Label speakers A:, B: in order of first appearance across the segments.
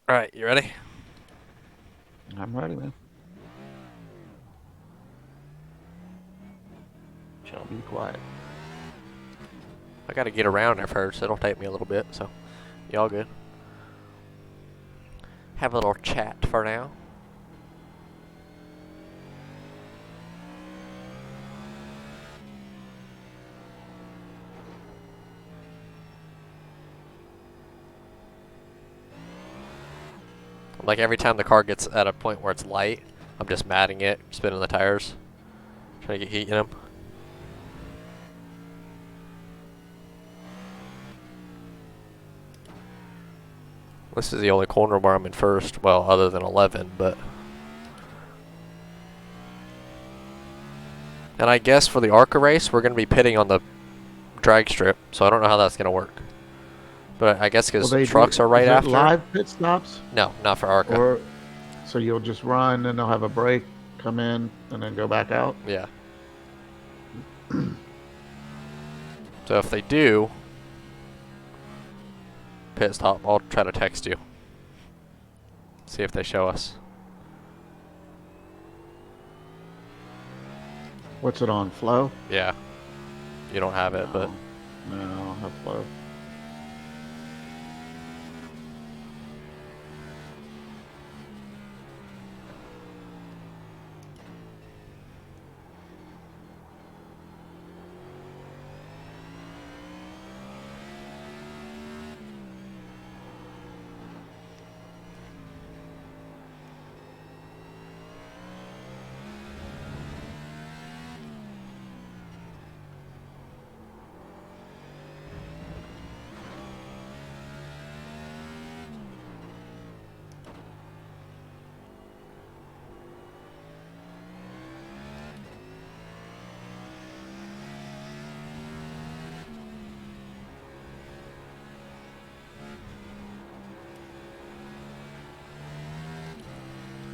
A: Alright, you ready?
B: I'm ready, man. Shall be quiet.
A: I gotta get around there first. It'll take me a little bit, so y'all good. Have a little chat for now. Like every time the car gets at a point where it's light, I'm just matting it, spinning the tires, trying to get heat in them. This is the only corner where I'm in first, well, other than 11, but... And I guess for the ARCA race, we're going to be pitting on the drag strip, so I don't know how that's going to work. But I guess
B: Well,
A: because
B: they do.
A: trucks are right
B: Is it
A: after.
B: live pit stops,
A: No, not for ARCA.
B: or so you'll just run and they'll have a break, come in, and then go back out?
A: Yeah. So if they do pit stop, I'll try to text you. See if they show us.
B: What's it on? Flow?
A: Yeah. You don't have it, but...
B: No, no, I don't have flow.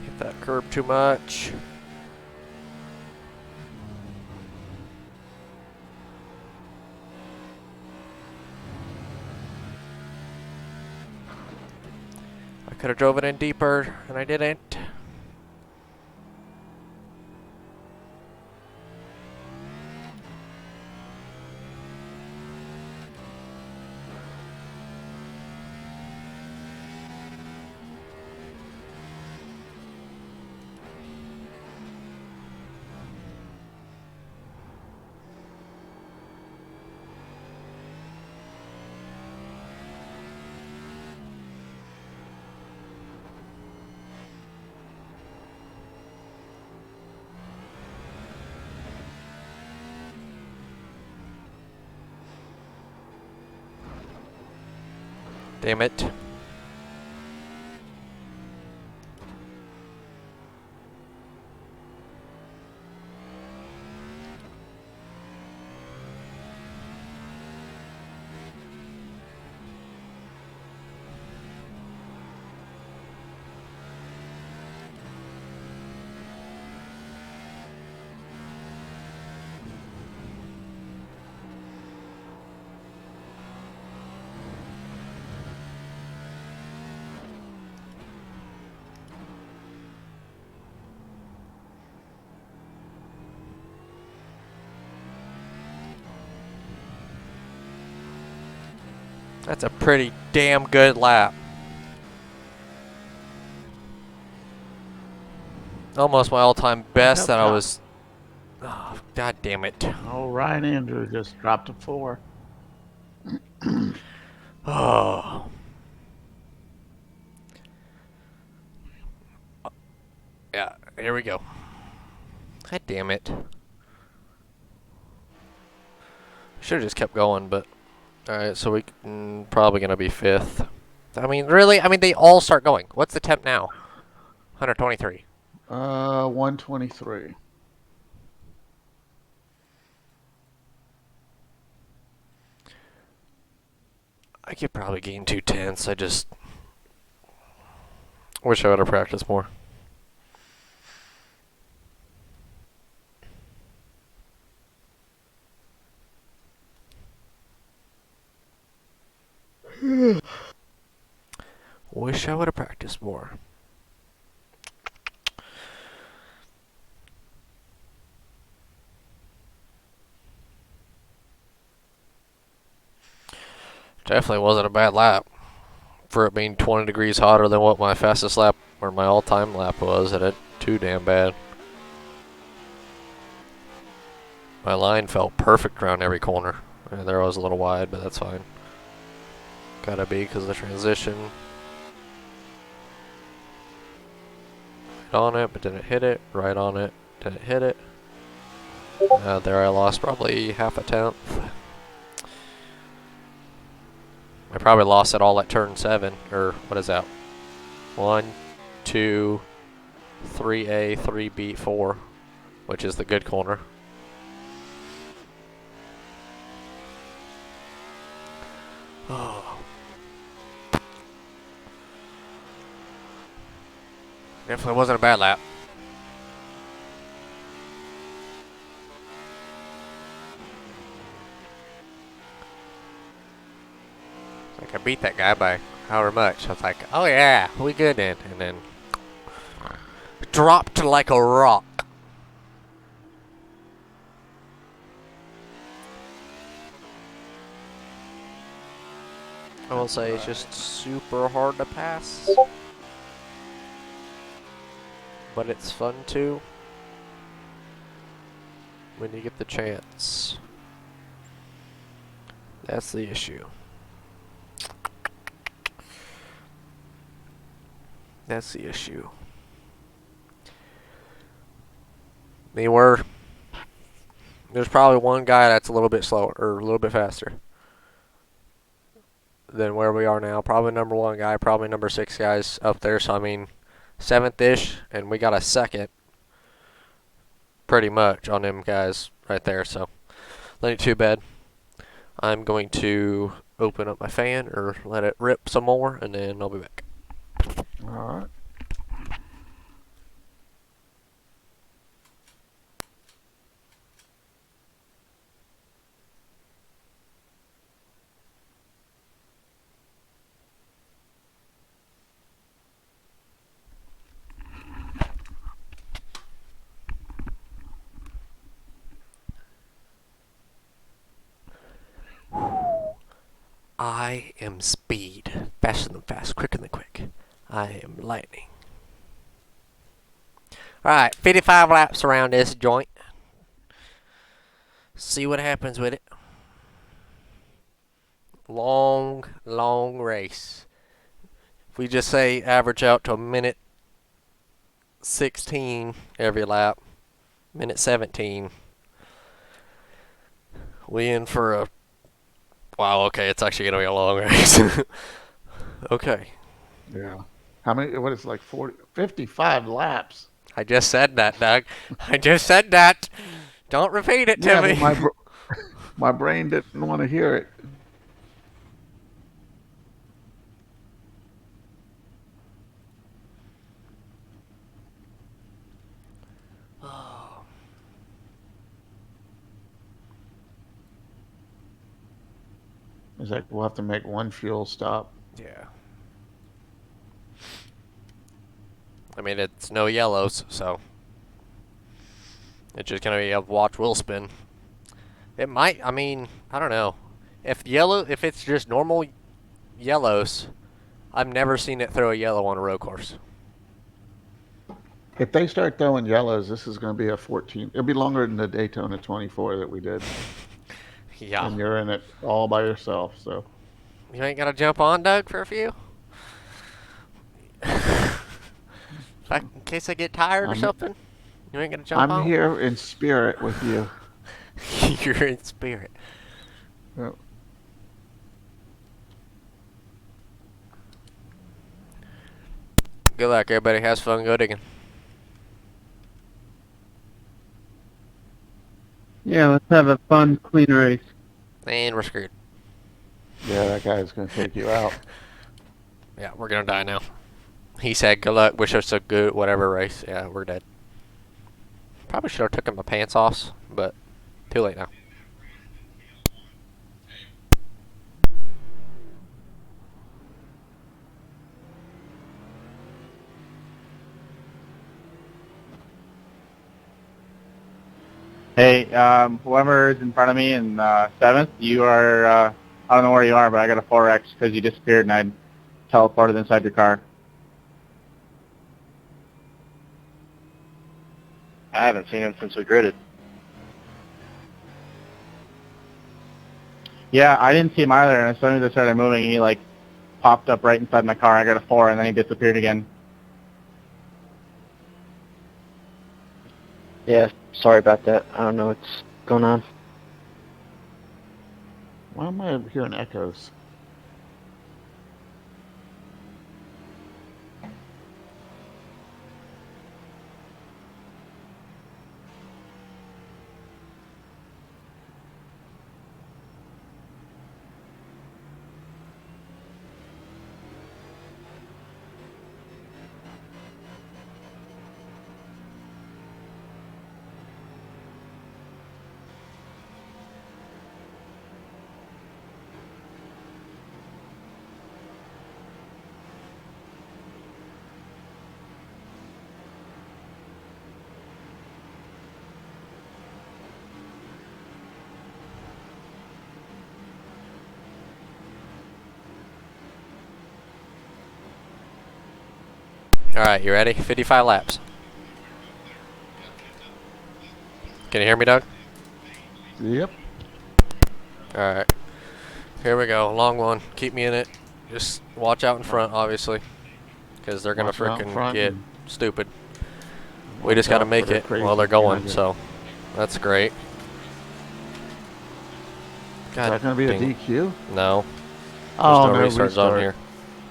A: Hit that curb too much. I could have drove it in deeper, and I didn't. Damn it. That's a pretty damn good lap. Almost my all-time best
B: Yep,
A: that I
B: John.
A: was... Oh, God damn it.
B: Oh, Ryan Andrew just dropped a 4.
A: Oh. Yeah, here we go. God damn it. Should have just kept going, but... Alright, so we probably going to be 5th. I mean, really? I mean, they all start going. What's the temp now? 123.
B: 123.
A: I could probably gain 2 tenths. I just... wish I would have practiced more. Wish I would have practiced more. Definitely wasn't a bad lap for it being 20 degrees hotter than what my fastest lap or my all-time lap was. It ain't too damn bad. My line felt perfect around every corner. There I was a little wide, but that's fine. Gotta be because of the transition. Right on it, but didn't hit it. Right on it, didn't hit it. There I lost probably half a tenth. I probably lost it all at turn 7, or what is that? 1, 2, 3A, 3B, 4, which is the good corner. Oh. Definitely wasn't a bad lap. Like I beat that guy by however much. I was like, oh yeah, we good then. And then dropped like a rock. I will say it's just super hard to pass. But it's fun too. When you get the chance. That's the issue. That's the issue. There's probably one guy that's a little bit slower, or a little bit faster than where we are now. Probably number 1 guy, probably number 6 guys up there. So, I mean, 7th-ish, and we got a 2nd pretty much on them guys right there. So, that ain't too bad. I'm going to open up my fan or let it rip some more, and then I'll be back.
B: All right.
A: I am speed. Faster than fast, quicker than quick. I am lightning. Alright, 55 laps around this joint. See what happens with it. Long, long race. If we just say average out to a minute 16 every lap, minute 17, we in for a... Wow, okay, it's actually going to be a long race. Okay.
B: Yeah. How many? What is it, like 40, 55 laps?
A: I just said that, Doug. I just said that. Don't repeat it to
B: Yeah,
A: me.
B: but my brain didn't want to hear it. It's like we'll have to make one fuel stop.
A: Yeah. I mean, it's no yellows, so it's just gonna be a watch wheel spin. It might. I mean, I don't know. If it's just normal yellows, I've never seen it throw a yellow on a road course.
B: If they start throwing yellows, this is going to be a 14. It'll be longer than the Daytona 24 that we did.
A: Yeah.
B: And you're in it all by yourself, so.
A: You ain't gotta jump on, Doug, for a few. In case I get tired or something, you ain't gonna jump on.
B: I'm here in spirit with you.
A: You're in spirit.
B: Yep.
A: Good luck, everybody. Has fun. Go digging.
C: Yeah, let's have a fun, clean race.
A: And we're screwed.
B: Yeah, that guy's going to take you out.
A: Yeah, we're gonna die now. He said, good luck, wish us a good whatever race. Yeah, we're dead. Probably should have taken my pants off, but too late now.
D: Hey, whoever's in front of me in 7th, you are, I don't know where you are, but I got a 4X because you disappeared and I teleported inside your car.
E: I haven't seen him since we gridded.
D: Yeah, I didn't see him either, and as soon as I started moving, he, like, popped up right inside my car. I got a 4, and then he disappeared again.
E: Yeah, sorry about that. I don't know what's going on.
B: Why am I hearing echoes?
A: Alright, you ready? 55 laps. Can you hear me, Doug?
B: Yep.
A: Alright. Here we go. Long one. Keep me in it. Just watch out in front, obviously. Because they're going to
B: Watch out in
A: freaking
B: front
A: get
B: and
A: stupid. We
B: watch
A: just got to
B: out
A: make
B: for the
A: it
B: crazy
A: while they're going,
B: behavior.
A: so that's great.
B: Is that going to be a
A: dang.
B: DQ?
A: No. There's
B: Oh,
A: no
B: no,
A: restart zone
B: restart.
A: here.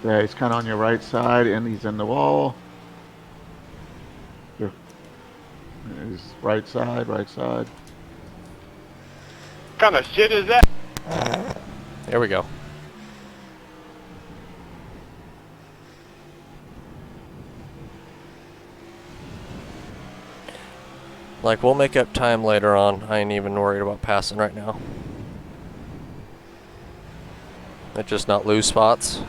B: Yeah, he's kind of on your right side, and he's in the wall. He's right side, right side.
E: What kind of shit is that?
A: There we go. Like, we'll make up time later on. I ain't even worried about passing right now. Let's just not lose spots.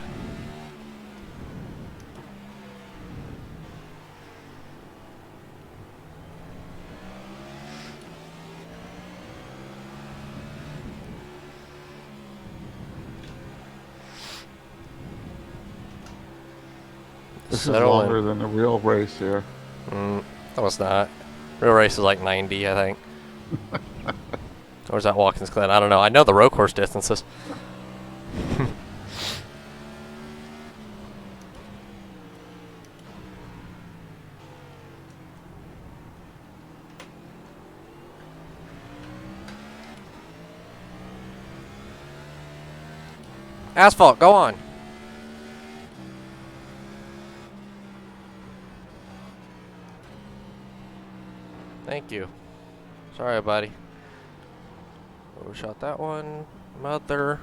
B: This is
A: Settle
B: longer
A: in.
B: than the real race here.
A: No, it's not. Real race is like 90, I think. Or is that Watkins Glen? I don't know. I know the road course distances. Asphalt, go on. Thank you. Sorry, buddy. Overshot that one. Mother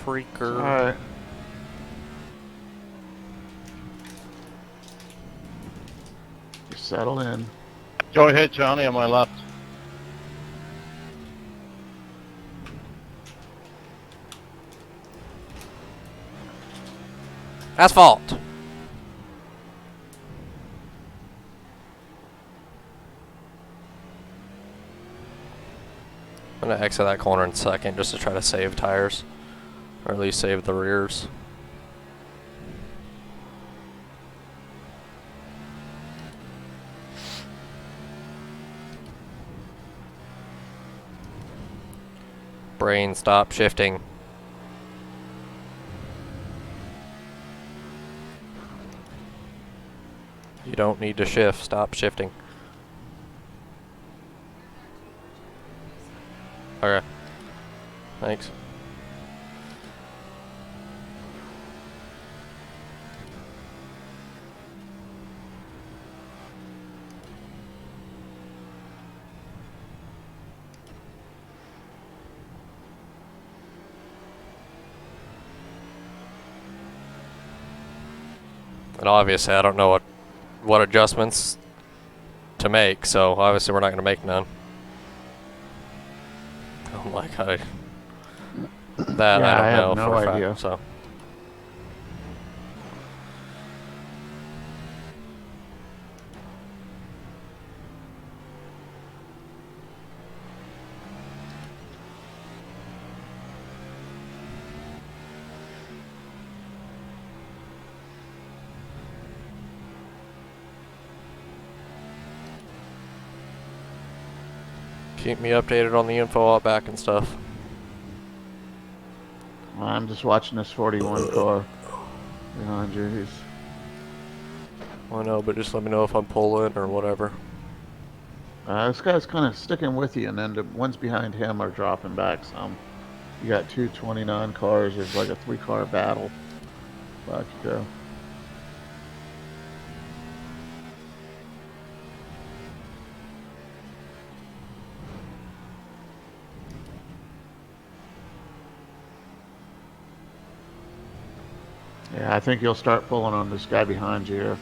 A: freaker.
B: All right. You settle in.
E: Go ahead, Johnny, on my left.
A: Asphalt. I'm gonna exit that corner in a second just to try to save tires, or at least save the rears. Brain, stop shifting. You don't need to shift. Stop shifting. Okay. Thanks. And obviously, I don't know what adjustments to make, so obviously we're not going to make none. Oh my god. That
B: Yeah,
A: I
B: I
A: don't
B: have
A: know
B: no
A: for a
B: idea.
A: fact, so. Keep me updated on the info out back and stuff.
B: I'm just watching this 41 car behind you. He's
A: I know, but just let me know if I'm pulling or whatever.
B: this guy's kind of sticking with you, and then the ones behind him are dropping back some. You got 229 cars. There's like a 3-car battle. Back you go. Yeah, I think you'll start pulling on this guy behind you here.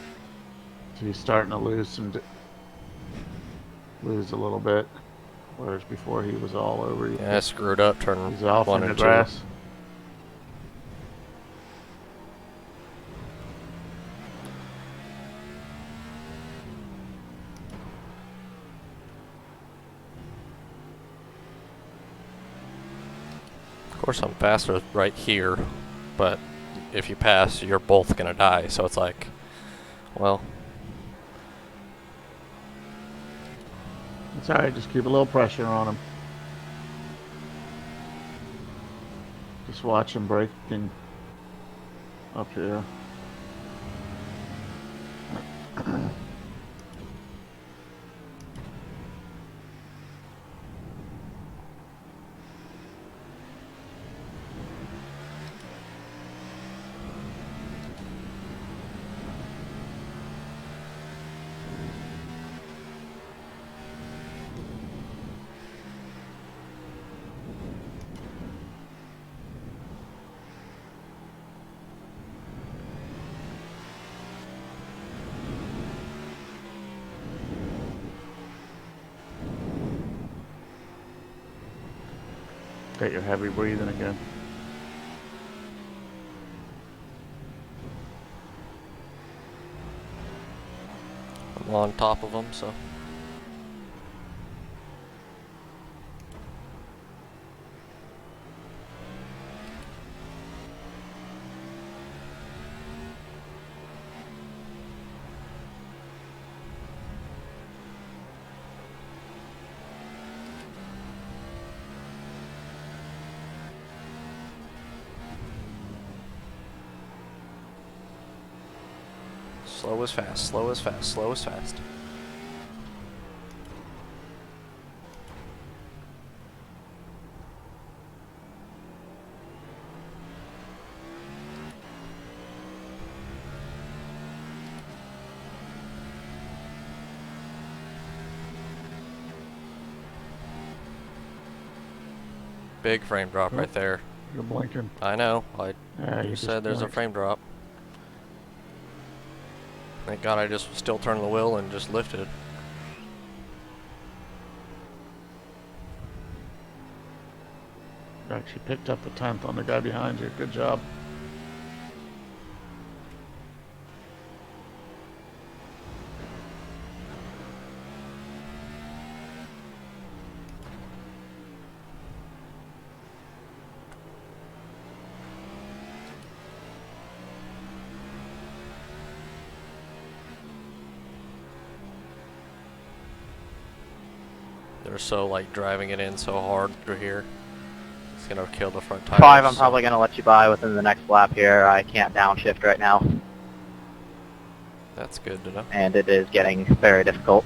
B: He's starting to lose lose a little bit, whereas before he was all over you.
A: Yeah, I screwed up turning
B: He's off
A: 1
B: in the
A: and 2.
B: grass.
A: Of course, I'm faster right here, but if you pass, you're both gonna die. So it's like, well,
B: It's alright, just keep a little pressure on him. Just watch him braking up here. Got your heavy breathing again.
A: I'm on top of them, so. Slow is fast, slow is fast, slow is fast. Big frame drop right there.
B: You're blinking.
A: I know.
B: Yeah,
A: You said there's a
B: blinked.
A: frame drop. Thank God I just still turned the wheel and just lifted.
B: You actually picked up the 10th on the guy behind you. Good job.
A: They're so like driving it in so hard through here. It's gonna kill the front tires.
D: 5, I'm
A: so-
D: probably going to let you by within the next lap here. I can't downshift right now,
A: That's good to know.
D: and it is getting very difficult.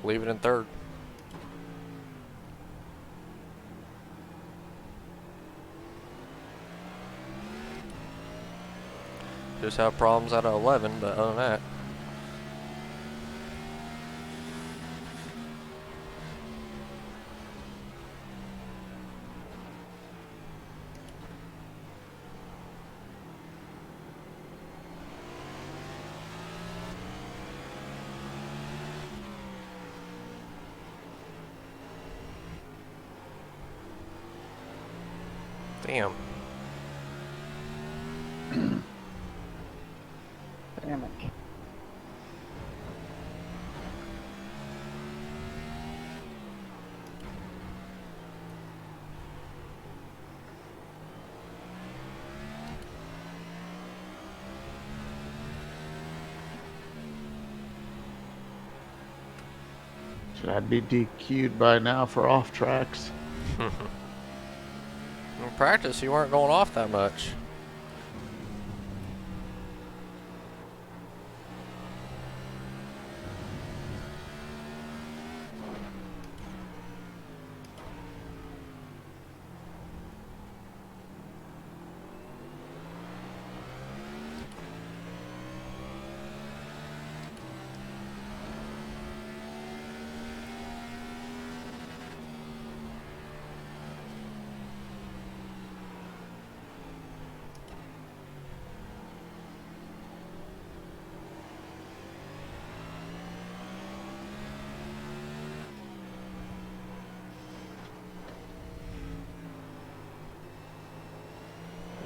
A: Leave it in third. Just have problems out of 11, but other than that. Damn.
D: Damn it.
B: Should I be DQ'd by now for off tracks?
A: In practice, you weren't going off that much.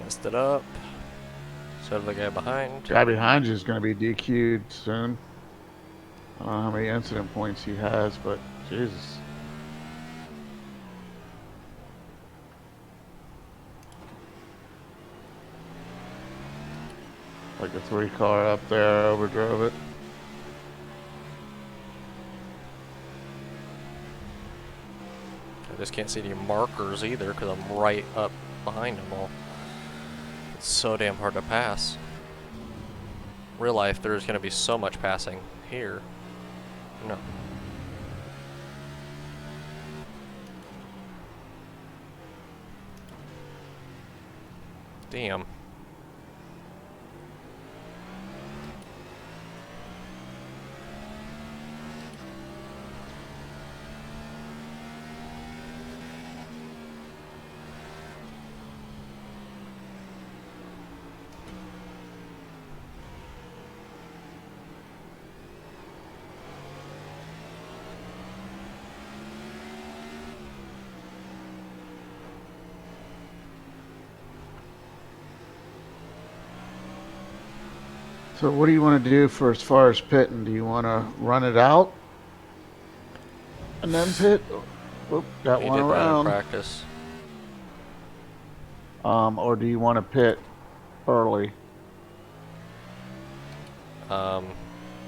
A: Messed it up. So did the guy behind.
B: Guy behind you is going to be DQ'd soon. I don't know how many incident points he has, but Jesus. Like a 3-car up there overdrove it.
A: I just can't see any markers either because I'm right up behind them all. It's so damn hard to pass. Real life, there's going to be so much passing here. No. Damn.
B: So what do you want to do for as far as pitting? Do you want to run it out and then pit? Oop, got
A: He
B: one
A: did that in
B: around.
A: practice.
B: Or do you want to pit early?
A: There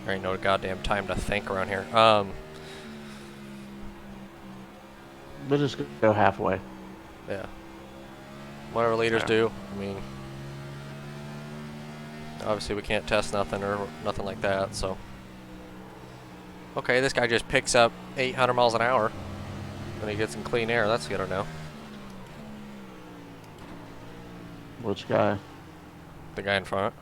A: ain't no goddamn time to think around here.
B: We'll just go halfway.
A: Yeah. Whatever leaders
B: Yeah.
A: do. I mean, obviously we can't test nothing or nothing like that, so. Okay, this guy just picks up 800 miles an hour when he gets in clean air. That's good to know.
B: Which guy?
A: The guy in front.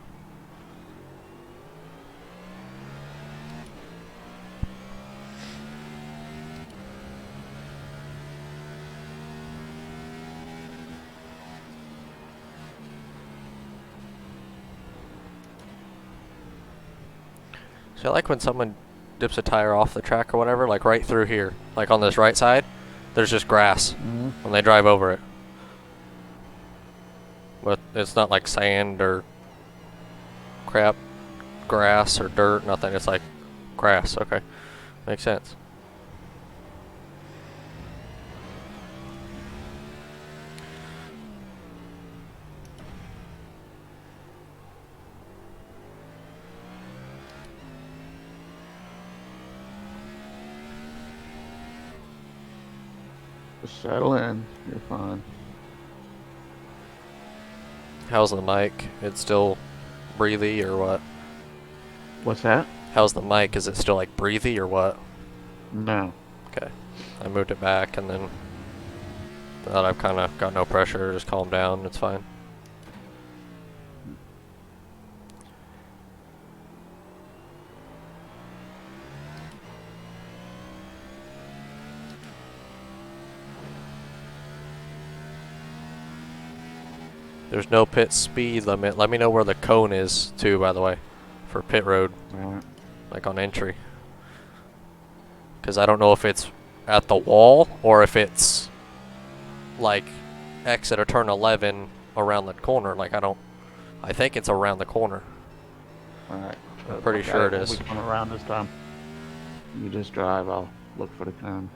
A: So I like when someone dips a tire off the track or whatever, like right through here. Like on this right side, there's just grass
B: Mm-hmm.
A: when they drive over it. But it's not like sand or crap, grass or dirt, nothing. It's like grass. Okay. Makes sense.
B: Just settle in. You're fine.
A: How's the mic? It's still breathy or what?
B: What's that?
A: How's the mic? Is it still like breathy or what?
B: No.
A: Okay. I moved it back and then thought I've kind of got no pressure, just calm down, it's fine. There's no pit speed limit. Let me know where the cone is too, by the way, for pit road,
B: Alright.
A: like on entry. Because I don't know if it's at the wall or if it's like exit or turn 11 around the corner. Like I think it's around the corner.
B: Alright.
A: I'm pretty sure it is.
B: We'll be coming around this time. You just drive. I'll look for the cone.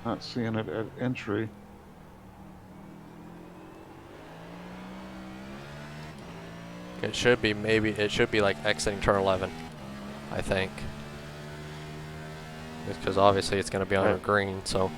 B: Not seeing it at entry.
A: It should be like exiting turn 11, I think. Because obviously it's going to be on a
B: Right.
A: green, so.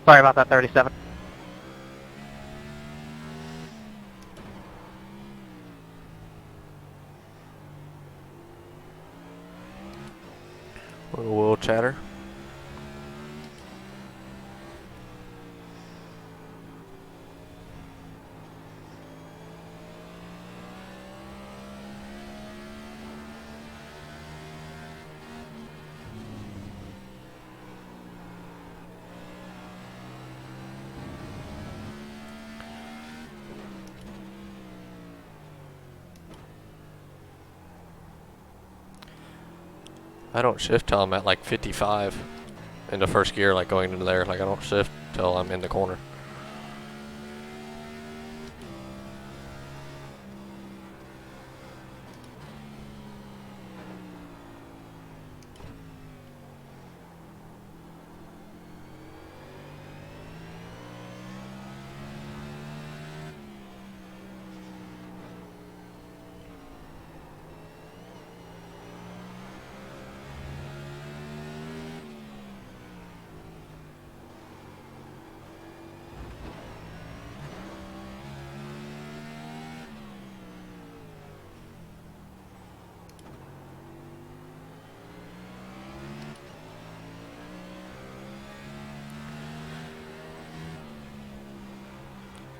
D: Sorry about that, 37.
A: Wheel chatter. I don't shift till I'm at like 55 in the first gear, like going into there. Like I don't shift till I'm in the corner.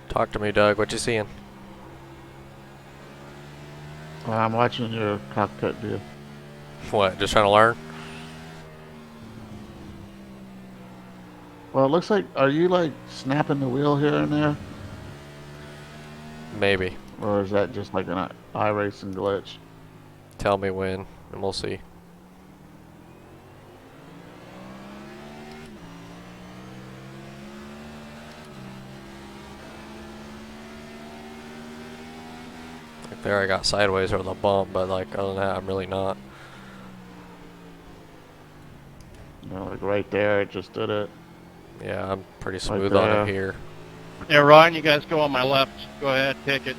A: Talk to me, Doug. What you seeing?
B: I'm watching your cockpit view.
A: What? Just trying to learn?
B: Well, it looks like, are you like snapping the wheel here and there?
A: Maybe.
B: Or is that just like an iRacing glitch?
A: Tell me when, and we'll see. Like there, I got sideways over the bump, but like other than that, I'm really not.
B: You know, like right there, it just did it.
A: Yeah, I'm pretty
B: Right
A: smooth on
B: there.
A: it here.
E: Yeah, Ryan, you guys go on my left. Go ahead, take it.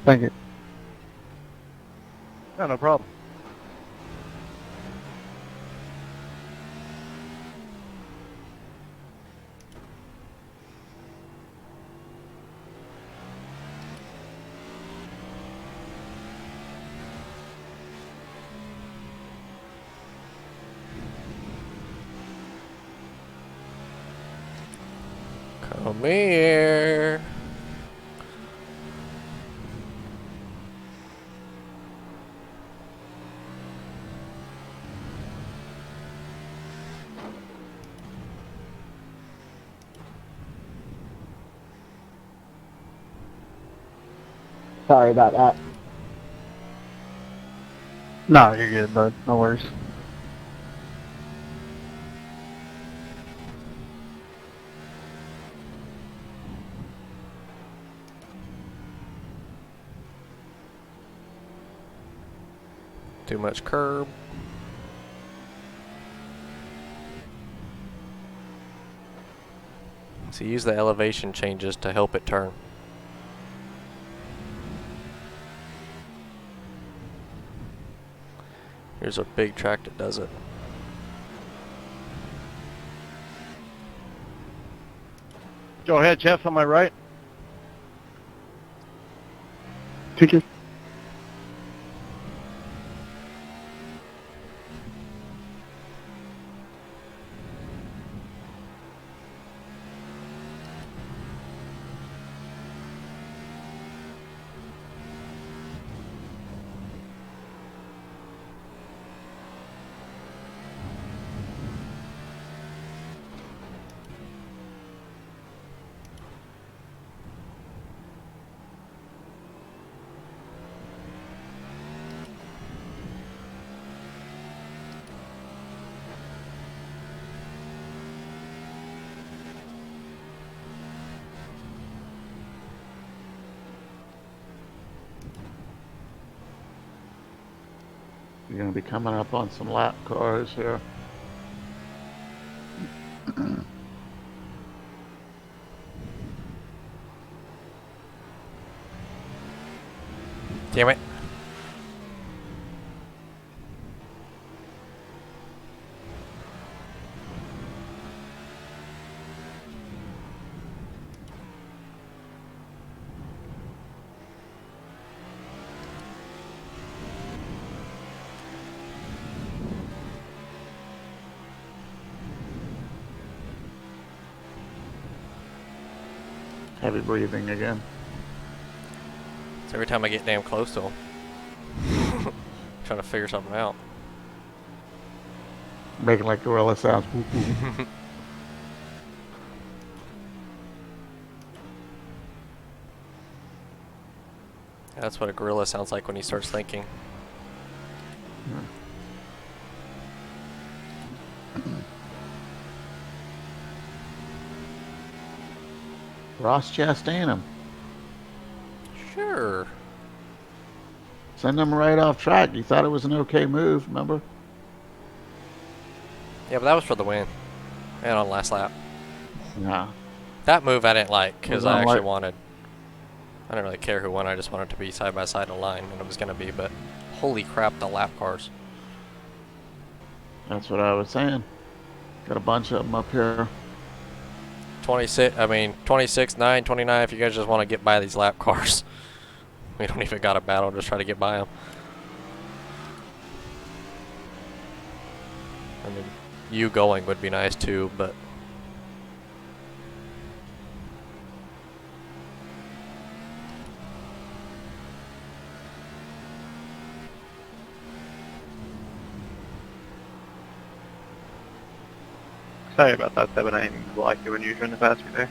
C: Thank you.
E: No, no problem.
A: Come here.
D: Sorry about that. No, you're good, bud. No worries.
A: Too much curb. So use the elevation changes to help it turn. Here's a big track that does it.
E: Go ahead, Jeff, on my right.
C: Thank you.
B: You're going to be coming up on some lap cars here.
A: Damn it.
B: Heavy breathing again.
A: It's every time I get damn close to him. Trying to figure something out.
B: Making like gorilla sounds.
A: That's what a gorilla sounds like when he starts thinking.
B: Ross Chastain him.
A: Sure.
B: Send him right off track. You thought it was an okay move, remember?
A: Yeah, but that was for the win. And on last lap.
B: Yeah.
A: That move I didn't like because
B: Was
A: I
B: on
A: actually
B: like-
A: wanted. I didn't really care who won. I just wanted to be side by side in a line, and it was gonna be. But holy crap, the lap cars!
B: That's what I was saying. Got a bunch of them up here.
A: 26. I mean, 26, 9, 29. If you guys just want to get by these lap cars, we don't even got a battle. Just try to get by them. I mean, you going would be nice too, but.
F: Sorry about that, Seven. I didn't mean to block you when you were trying to pass me there.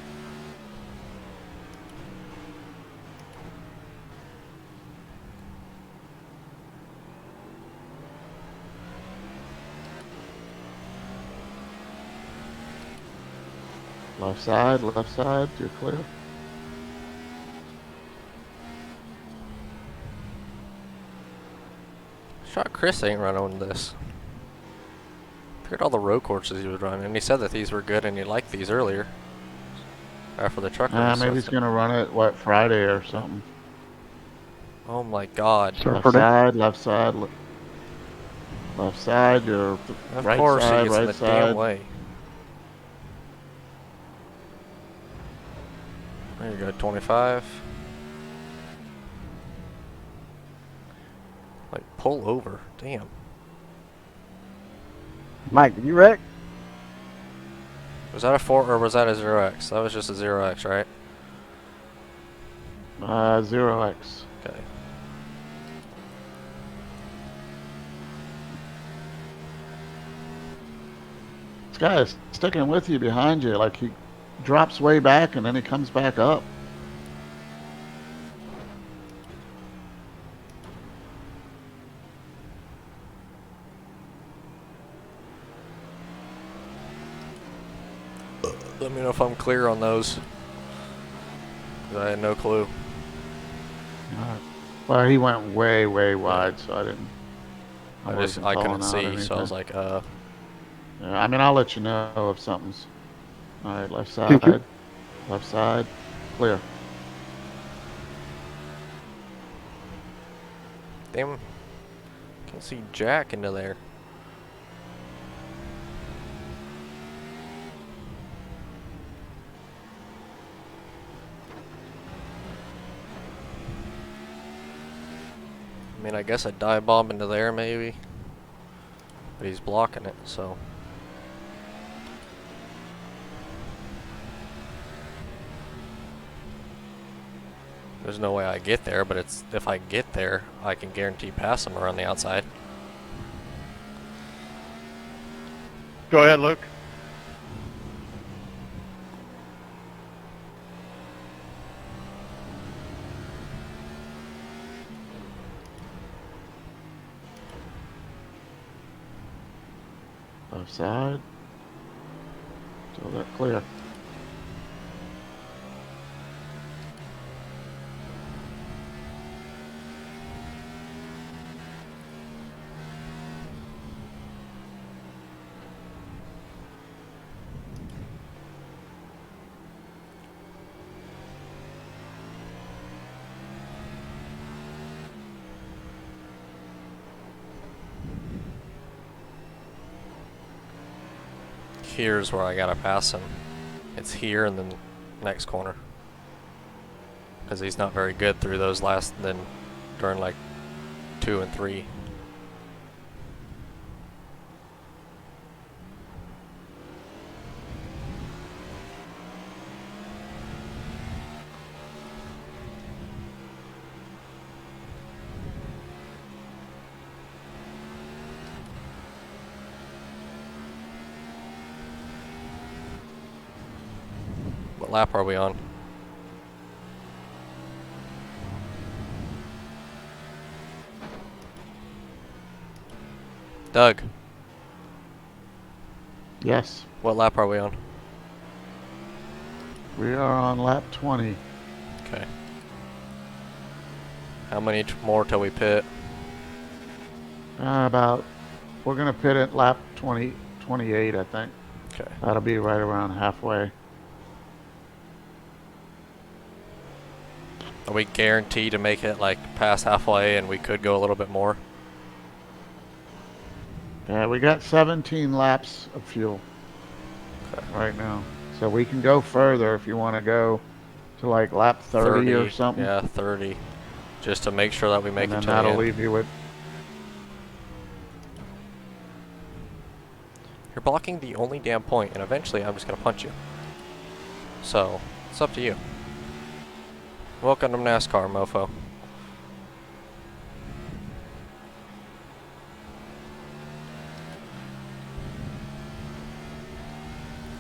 B: Left side, you're clear.
A: Shot Chris ain't running this. Heard all the road courses he was running, and he said that these were good and he liked these earlier. After the truck race.
B: Maybe he's going to run it, what, Friday or something.
A: Oh my god.
B: Left side, left side, left side, your
A: Of
B: right
A: course
B: side,
A: he gets in
B: right
A: the damn
B: side.
A: way. There you go, 25. Like, pull over. Damn.
C: Mike, did you wreck?
A: Was that a 4 or was that a 0x? That was just a 0x, right?
B: 0x.
A: Okay.
B: This guy is sticking with you behind you. Like, he drops way back and then he comes back up.
A: Let me know if I'm clear on those. 'Cause I had no clue.
B: Well, he went way, way wide, so I didn't.
A: I
B: wasn't
A: couldn't
B: calling out
A: see, so I was
B: anything.
A: like,
B: Yeah, I mean, I'll let you know if something's. All right, left
C: Thank you.
B: side, left side, clear.
A: damn. Can't see Jack into there. I mean, I guess a dive bomb into there maybe. But he's blocking it, so. There's no way I get there, but it's if I get there, I can guarantee pass him around the outside.
E: Go ahead, Luke.
B: Left side. So that clear.
A: here's where I gotta pass him. It's here and then next corner. Because he's not very good through those last, then during like 2 and 3. What lap are we on? Doug,
B: Yes,
A: what lap are we on?
B: we are on lap 20.
A: Okay. How many more till we pit?
B: We're going to pit at lap 28, I think.
A: Okay.
B: That'll be right around halfway.
A: Are we guaranteed to make it like past halfway and we could go a little bit more?
B: Yeah, we got 17 laps of fuel right now. So we can go further if you want to go to like lap 30 or something.
A: Yeah, 30. Just to make sure that we make
B: And
A: it
B: then
A: to the
B: that'll
A: end.
B: leave you with...
A: You're blocking the only damn point, and eventually I'm just gonna punch you. So, it's up to you. Welcome to NASCAR, mofo.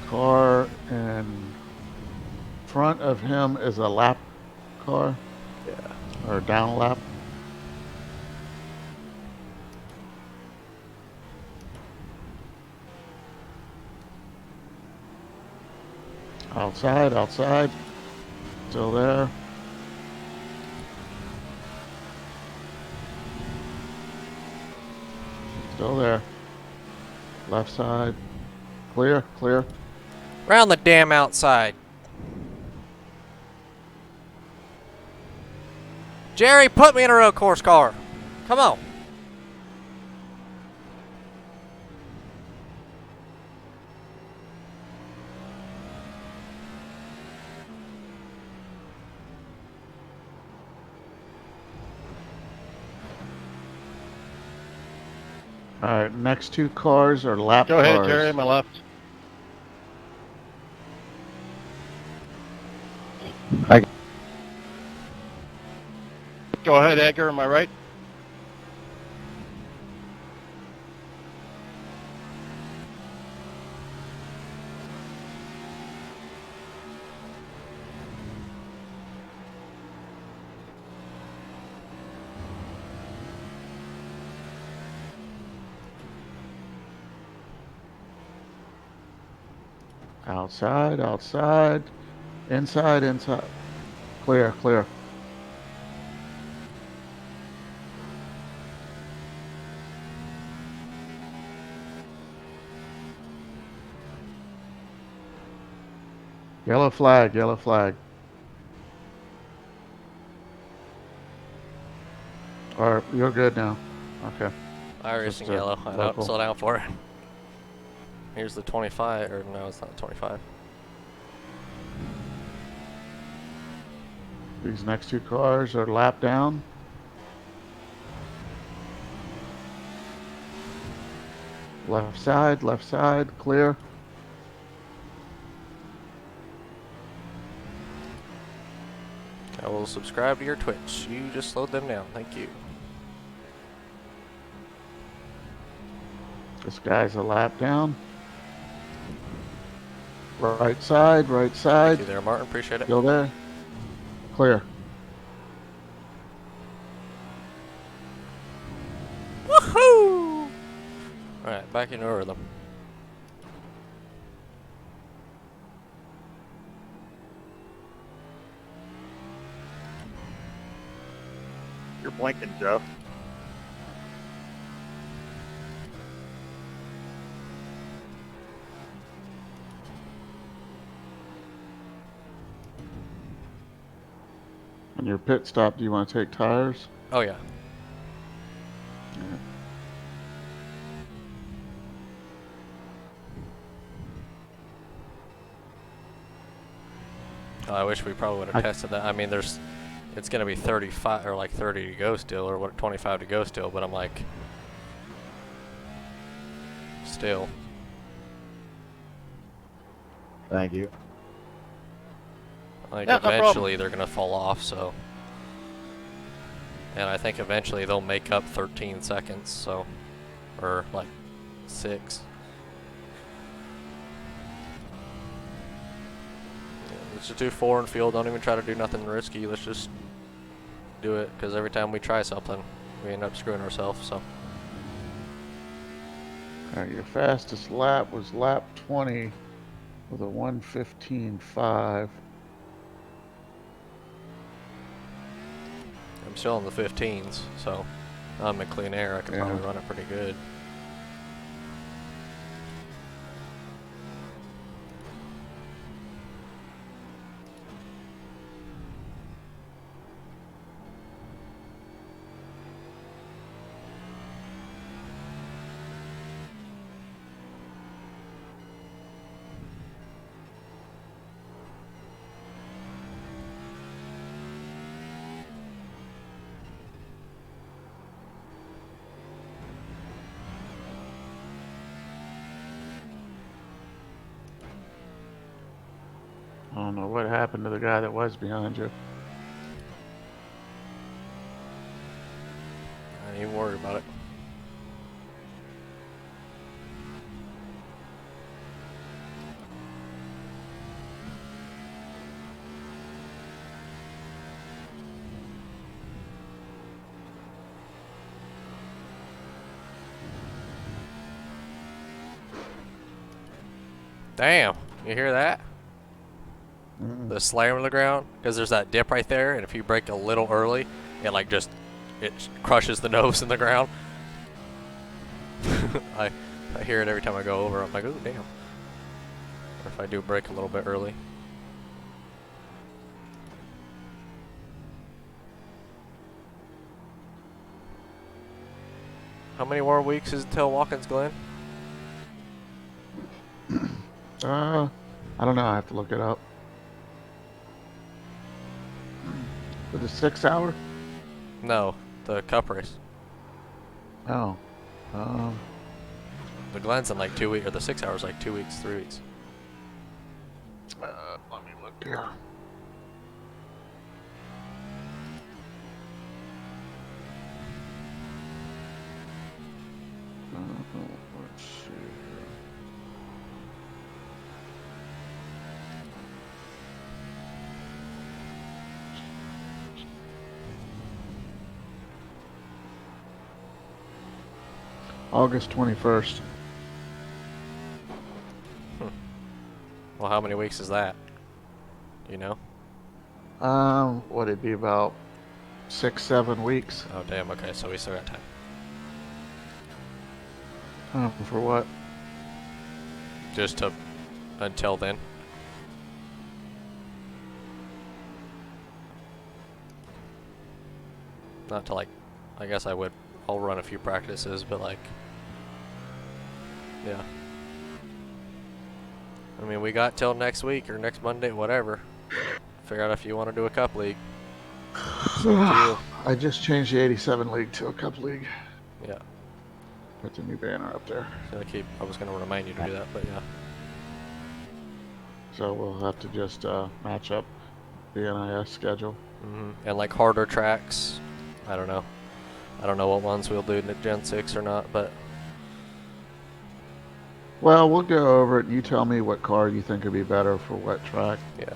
B: Car in front of him is a lap car.
A: Yeah.
B: Or down a lap. Outside, outside. Still there. Still there. Left side. Clear, clear.
A: Round the damn outside. Jerry, put me in a road course car. Come on.
B: All right, next two cars are lap
E: Go ahead,
B: cars.
E: Jerry, my left. Go ahead, Edgar, am I right?
B: Outside, outside. Inside, inside. Clear, clear. Yellow flag, yellow flag. Or you're good now. Okay.
A: IRacing
B: Just,
A: yellow. I know.
B: local.
A: Slow down for it. Here's the 25. Or no, it's not 25.
B: These next two cars are lap down. Left side, clear.
A: I will subscribe to your Twitch. You just slowed them down. Thank you.
B: This guy's a lap down. Right side, right side.
A: Thank you there, Martin. Appreciate it.
B: Still there. Clear.
A: Woohoo! Alright, back into rhythm.
F: You're blinking, Joe.
B: On your pit stop, do you want to take tires?
A: Oh, yeah. I wish we probably would have tested that. I mean, it's gonna be 35 or like 30 to go still, or what, 25 to go still. But I'm like, still.
D: Thank you.
A: I think
E: Yeah, no problem.
A: eventually they're gonna fall off. So, and I think eventually they'll make up 13 seconds. So, or like 6. Let's just do 4 in field. Don't even try to do nothing risky. Let's just do it, because every time we try something, we end up screwing ourselves. So.
B: All right, your fastest lap was lap 20 with a 1:15.5.
A: I'm still in the 15s, so I'm in clean air. I can
B: Yeah.
A: probably run it pretty good.
B: I don't know what happened to the guy that was behind you.
A: I ain't even worried about it. Damn, you hear that? The slam on the ground, because there's that dip right there, and if you brake a little early, it like just it crushes the nose in the ground. I hear it every time I go over. I'm like, ooh, damn. Or if I do brake a little bit early. How many more weeks is it till Watkins Glen?
B: I don't know. I have to look it up. For the 6 hour?
A: No, the cup race.
B: Oh.
A: The Glen's in like 2 weeks, or the 6 hours like 2 weeks, 3 weeks.
B: Let me look here. Let's see here. August 21st.
A: Well, how many weeks is that? Do you know?
B: Would it be about 6-7 weeks?
A: Oh, damn. Okay, so we still got time.
B: For what?
A: Just to until then. Not to like, I guess I'll run a few practices, but like, yeah. I mean, we got till next week or next Monday, whatever. Figure out if you want to do a cup league. It's up to you.
B: I just changed the 87 league to a cup league.
A: Yeah.
B: Put the new banner up there.
A: So I was gonna remind you to do that, but yeah.
B: So we'll have to just match up the NIS schedule.
A: And like harder tracks, I don't know. I don't know what ones we'll do in Gen 6 or not, but
B: Well, we'll go over it. You tell me what car you think would be better for what track.
A: yeah.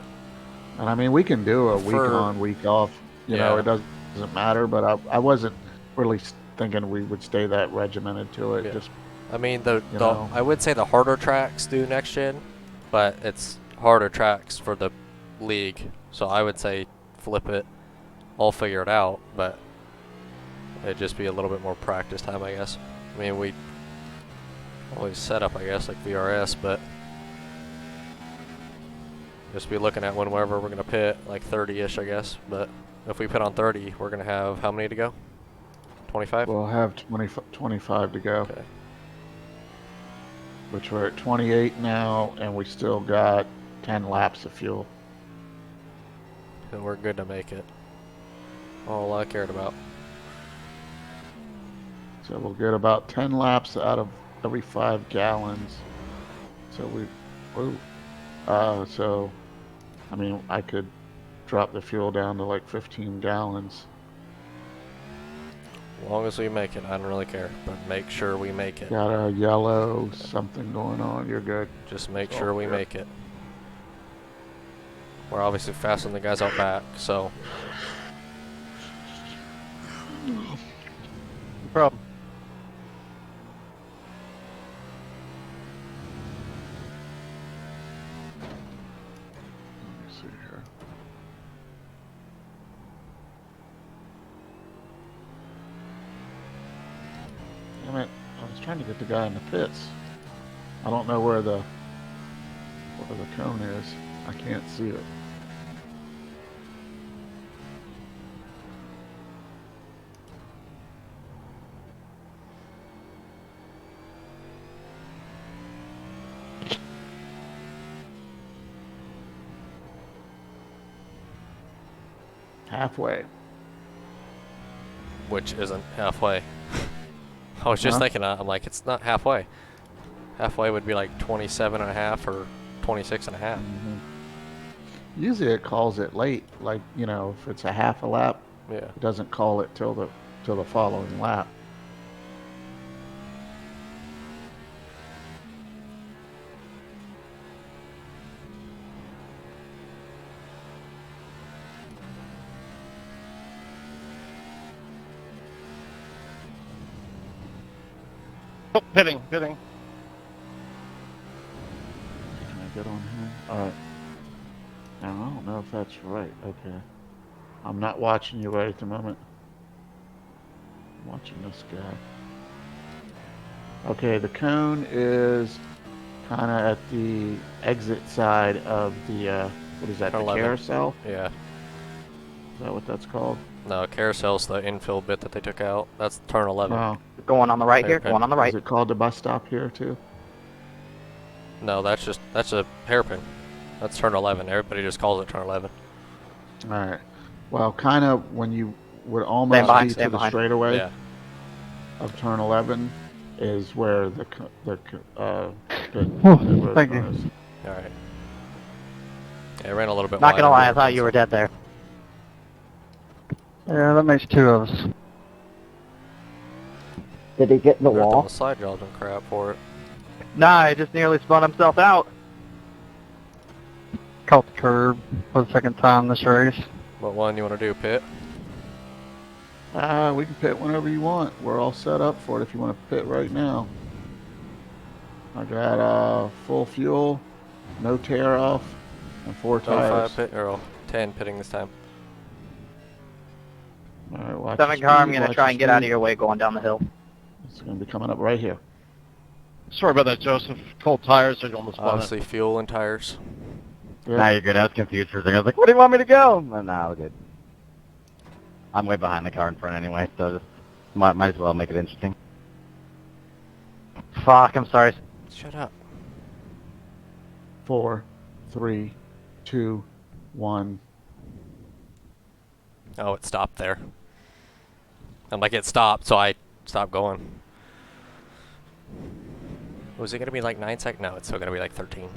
B: And I mean, we can do a week
A: For-
B: on, week off. You know,
A: Yeah.
B: it doesn't matter. But I wasn't really thinking we would stay that regimented to it.
A: Yeah.
B: Just
A: I mean,
B: You know.
A: I would say the harder tracks do next gen, but it's harder tracks for the league. So I would say flip it. I'll figure it out, but it'd just be a little bit more practice time, I guess. I mean, we always set up, I guess, like VRS, but just be looking at whenever we're gonna pit, like 30-ish, I guess. But if we pit on 30, we're gonna have how many to go? 25.
B: we'll have 25 to go.
A: Okay.
B: Which we're at 28 now, and we still got 10 laps of fuel.
A: and we're good to make it. All I cared about.
B: So we'll get about 10 laps out of every 5 gallons. So so, I mean, I could drop the fuel down to like 15 gallons.
A: As long as we make it, I don't really care. But make sure we make it.
B: Got a yellow something going on. You're good.
A: Just make
B: It's
A: sure
B: all
A: we
B: clear.
A: make it. We're obviously faster than the guys out back, so
E: No problem.
B: Let me see here. Damn it. I was trying to get the guy in the pits. I don't know where the cone is. I can't see it. Halfway.
A: which isn't halfway. I was just
B: Huh?
A: thinking that. I'm like, it's not halfway. Halfway would be like 27 and a half or 26 and a half.
B: Usually it calls it late, like, you know, if it's a half a lap,
A: Yeah.
B: it doesn't call it till the following lap.
E: Oh, pitting.
B: Can I get on here? Alright. Now, I don't know if that's right. Okay. I'm not watching you right at the moment. I'm watching this guy. Okay, the cone is kind of at the exit side of the, what is that, the
A: 11.
B: carousel?
A: Yeah.
B: Is that what that's called?
A: No, carousel's the infill bit that they took out. That's turn 11.
B: Oh,
D: Going on the right here.
A: Okay.
D: Going on the right.
B: is it called the bus stop here too?
A: No, that's a hairpin. That's turn 11. Everybody just calls it turn 11.
B: Alright. Well, kind of when you would almost
D: behind,
B: be
D: stand
B: to the
D: behind.
B: straightaway
A: Yeah.
B: of turn 11 is where the
C: Thank you.
B: is.
A: All right. Yeah, it ran a little bit
D: Not
A: wide
D: gonna
A: on
D: lie, I
A: hairpins.
D: thought you were dead there.
C: Yeah, that makes two of us.
D: Did he get in the
A: They're throwing side jobs and crap for it.
D: Nah, he just nearly spun himself out.
C: Caught the curb for the second time this race.
A: What one you want to do, Pit?
B: We can pit whenever you want. We're all set up for it if you want to pit right now. I got full fuel, no tear off, and 4 tires.
A: 05 pit or 10 pitting this time.
B: All right, watch
D: 7
B: your
D: car, I'm
B: speed,
D: gonna
B: watch
D: try
B: your
D: and get out of
B: speed.
D: your way going down the hill.
B: It's going to be coming up right here.
E: Sorry about that, Joseph. Cold tires are almost spun it.
A: Obviously, fuel and tires.
B: Yeah.
D: Nah, you're good. I was confused for a second. I was like, where do you want me to go? Nah, we're good. I'm way behind the car in front anyway, so just might as well make it interesting. Fuck, I'm sorry.
A: Shut up.
B: 4, 3, 2, 1.
A: Oh, it stopped there. I'm like, it stopped, so I stopped going. Was it going to be like 9 seconds? No, it's still going to be like 13.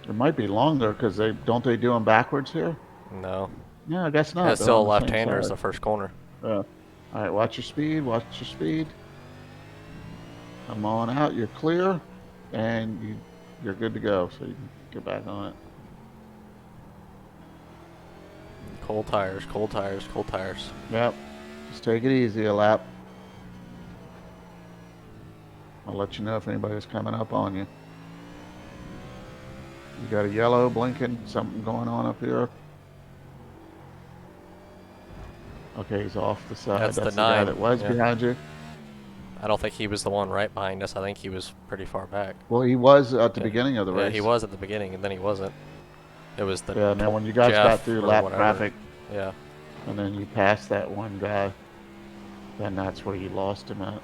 B: It might be longer because they do them backwards here.
A: No.
B: Yeah, I guess not.
A: Yeah, it's
B: They're
A: still a
B: on the same
A: left-hander as
B: side.
A: the first corner.
B: All right, watch your speed. Watch your speed. Come on out. You're clear, and you're good to go. So you can get back on it.
A: Cold tires, cold tires, cold tires.
B: Yep. Just take it easy a lap. I'll let you know if anybody's coming up on you. You got a yellow blinking. Something going on up here. Okay, he's off the side.
A: That's the
B: guy
A: 9,
B: that was
A: yeah.
B: behind you.
A: I don't think he was the one right behind us. I think he was pretty far back.
B: Well, he was at the
A: Yeah.
B: beginning of the race.
A: Yeah, he was at the beginning, and then he wasn't. It was the
B: Yeah, now when you guys
A: Jeff
B: got through
A: or
B: lap
A: whatever.
B: traffic,
A: Yeah.
B: and then you passed that one guy, then that's where you lost him at.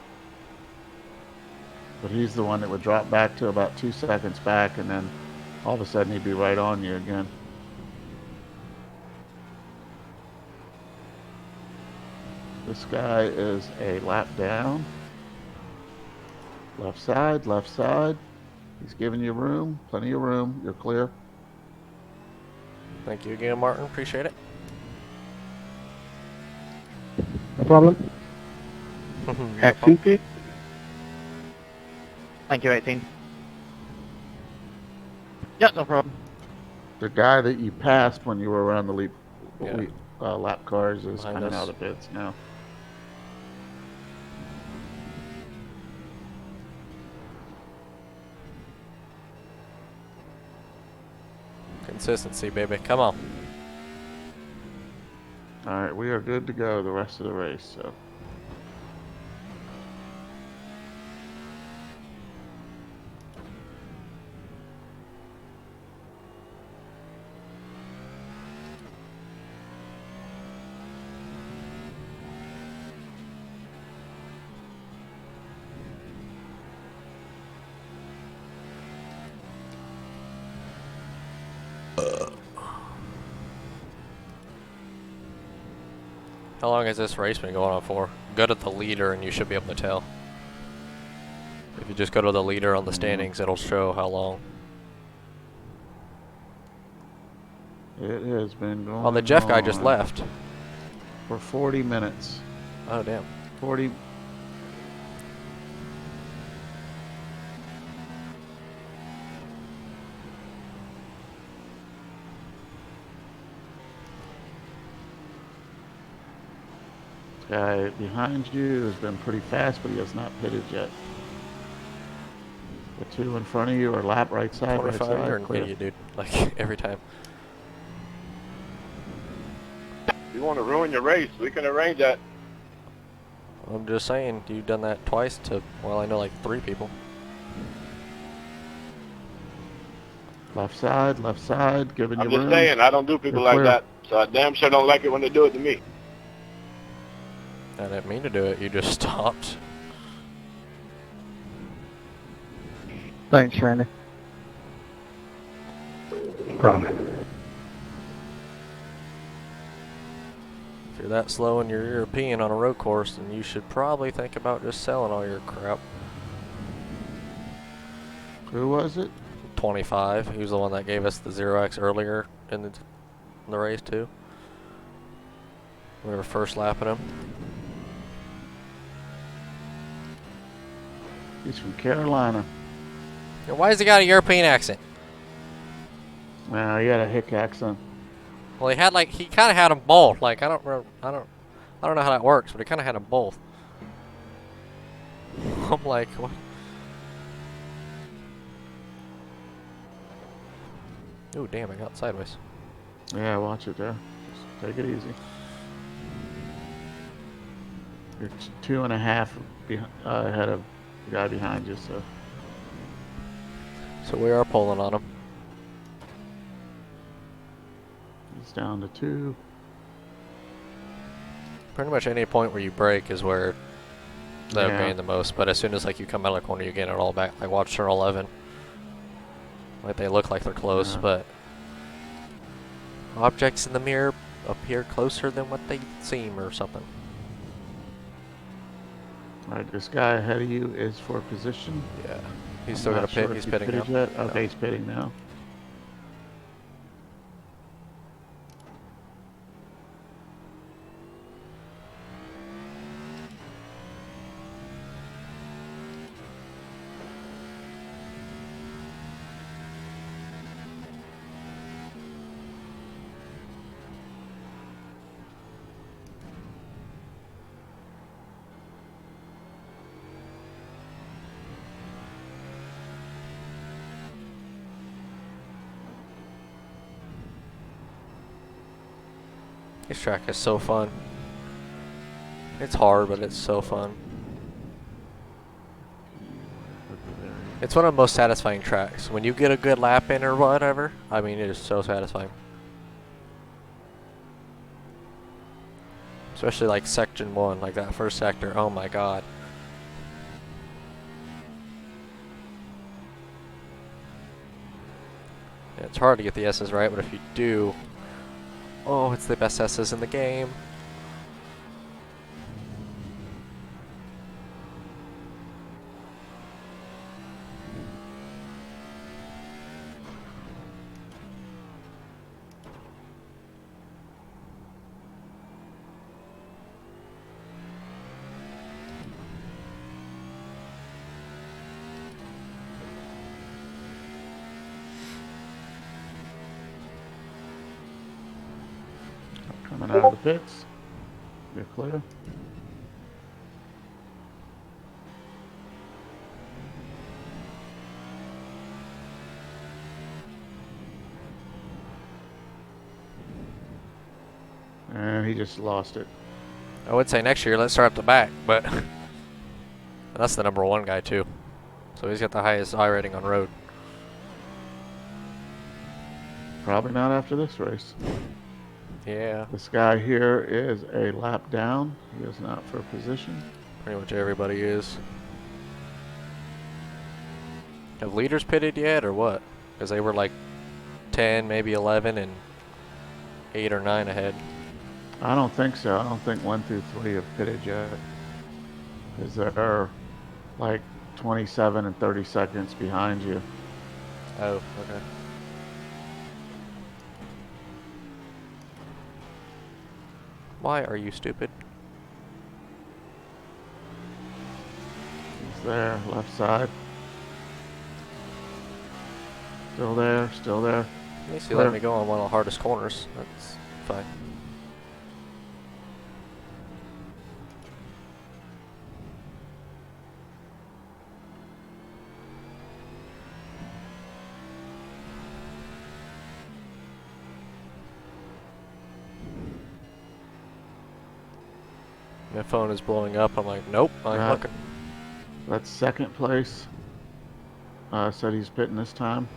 B: But he's the one that would drop back to about 2 seconds back, and then all of a sudden he'd be right on you again. This guy is a lap down. Left side, left side. He's giving you room, plenty of room. You're clear.
A: Thank you again, Martin. Appreciate it.
C: No problem.
A: No problem.
D: Activity.
F: Thank you, 18.
E: Yeah, no problem.
B: The guy that you passed when you were around the
A: Yeah.
B: lap cars is
A: Behind
B: coming
A: us.
B: out of the pits now.
A: Consistency, baby. Come on.
B: All right, we are good to go the rest of the race. So.
A: How long has this race been going on for? Go to the leader and you should be able to tell. If you just go to the leader on the standings, it'll show how long.
B: It has been going
A: Oh, the Jeff guy just
B: on
A: left.
B: for 40 minutes.
A: Oh, damn.
B: 40. Guy behind you has been pretty fast, but he has not pitted yet. The two in front of you are lap right side, right
A: 25, you're
B: side,
A: an
B: clear.
A: idiot, dude. Like, every time.
G: If you want to ruin your race, we can arrange that.
A: I'm just saying, you've done that twice to, well, I know like 3 people.
B: Left side, giving
G: I'm
B: you
G: just
B: room.
G: saying, I don't do people
B: You're
G: like
B: clear.
G: that. So I damn sure don't like it when they do it to me.
A: I didn't mean to do it, you just stopped.
C: Thanks, Randy. Problem.
A: If you're that slow and you're European on a road course, then you should probably think about just selling all your crap.
B: Who was it?
A: 25, he was the one that gave us the 0x earlier in the race too. We were first lapping him.
B: He's from Carolina.
A: And why has he got a European accent?
B: Wow, he had a hick accent.
A: Well, he had he kind of had them both. Like I don't know how that works, but he kind of had them both. I'm like, what? Ooh, damn! I got sideways.
B: Yeah, watch it there. Just take it easy. You're 2.5 ahead of the guy behind you, so.
A: So we are pulling on him.
B: He's down to 2.
A: Pretty much any point where you brake is where they'll
B: Yeah.
A: gain the most. But as soon as you come out of the corner, you gain it all back. Like watch turn 11. Like they look like they're close,
B: Yeah.
A: but objects in the mirror appear closer than what they seem, or something.
B: All right, this guy ahead of you is for position.
A: Yeah, he's
B: I'm
A: still got
B: not
A: to pit.
B: sure
A: He's
B: if he
A: pitting now.
B: pitted yet.
A: No.
B: Okay, he's pitting now.
A: This track is so fun. It's hard, but it's so fun. It's one of the most satisfying tracks. When you get a good lap in or whatever, I mean, it is so satisfying. Especially like section 1, like that first sector. Oh my god. Yeah, it's hard to get the S's right, but if you do, oh, it's the best S's in the game.
B: pits. You're clear. And he just lost it.
A: I would say next year let's start at the back, but that's the number one guy too. So he's got the highest I rating on road.
B: Probably not after this race.
A: Yeah,
B: This guy here is a lap down. He is not for position.
A: pretty much everybody is. Have leaders pitted yet or what? Because they were like 10, maybe 11, and 8 or 9 ahead.
B: I don't think so. I don't think 1 through 3 have pitted yet. Because they're like 27 and 30 seconds behind you.
A: Oh, okay. Why are you stupid?
B: He's there, left side. Still there, still there.
A: At least he let me go on one of the hardest corners. That's fine. My phone is blowing up. I'm like, nope, I ain't
B: Right.
A: looking.
B: That's second place. Said he's pitting this time.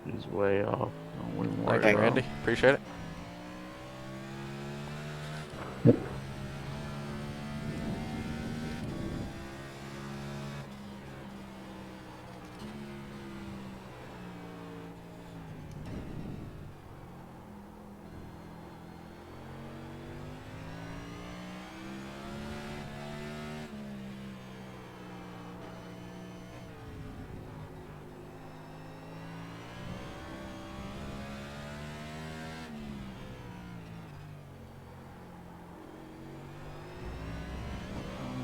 B: He's way off. Don't even worry
A: Thank you,
B: about
A: Randy.
B: him.
A: Appreciate it.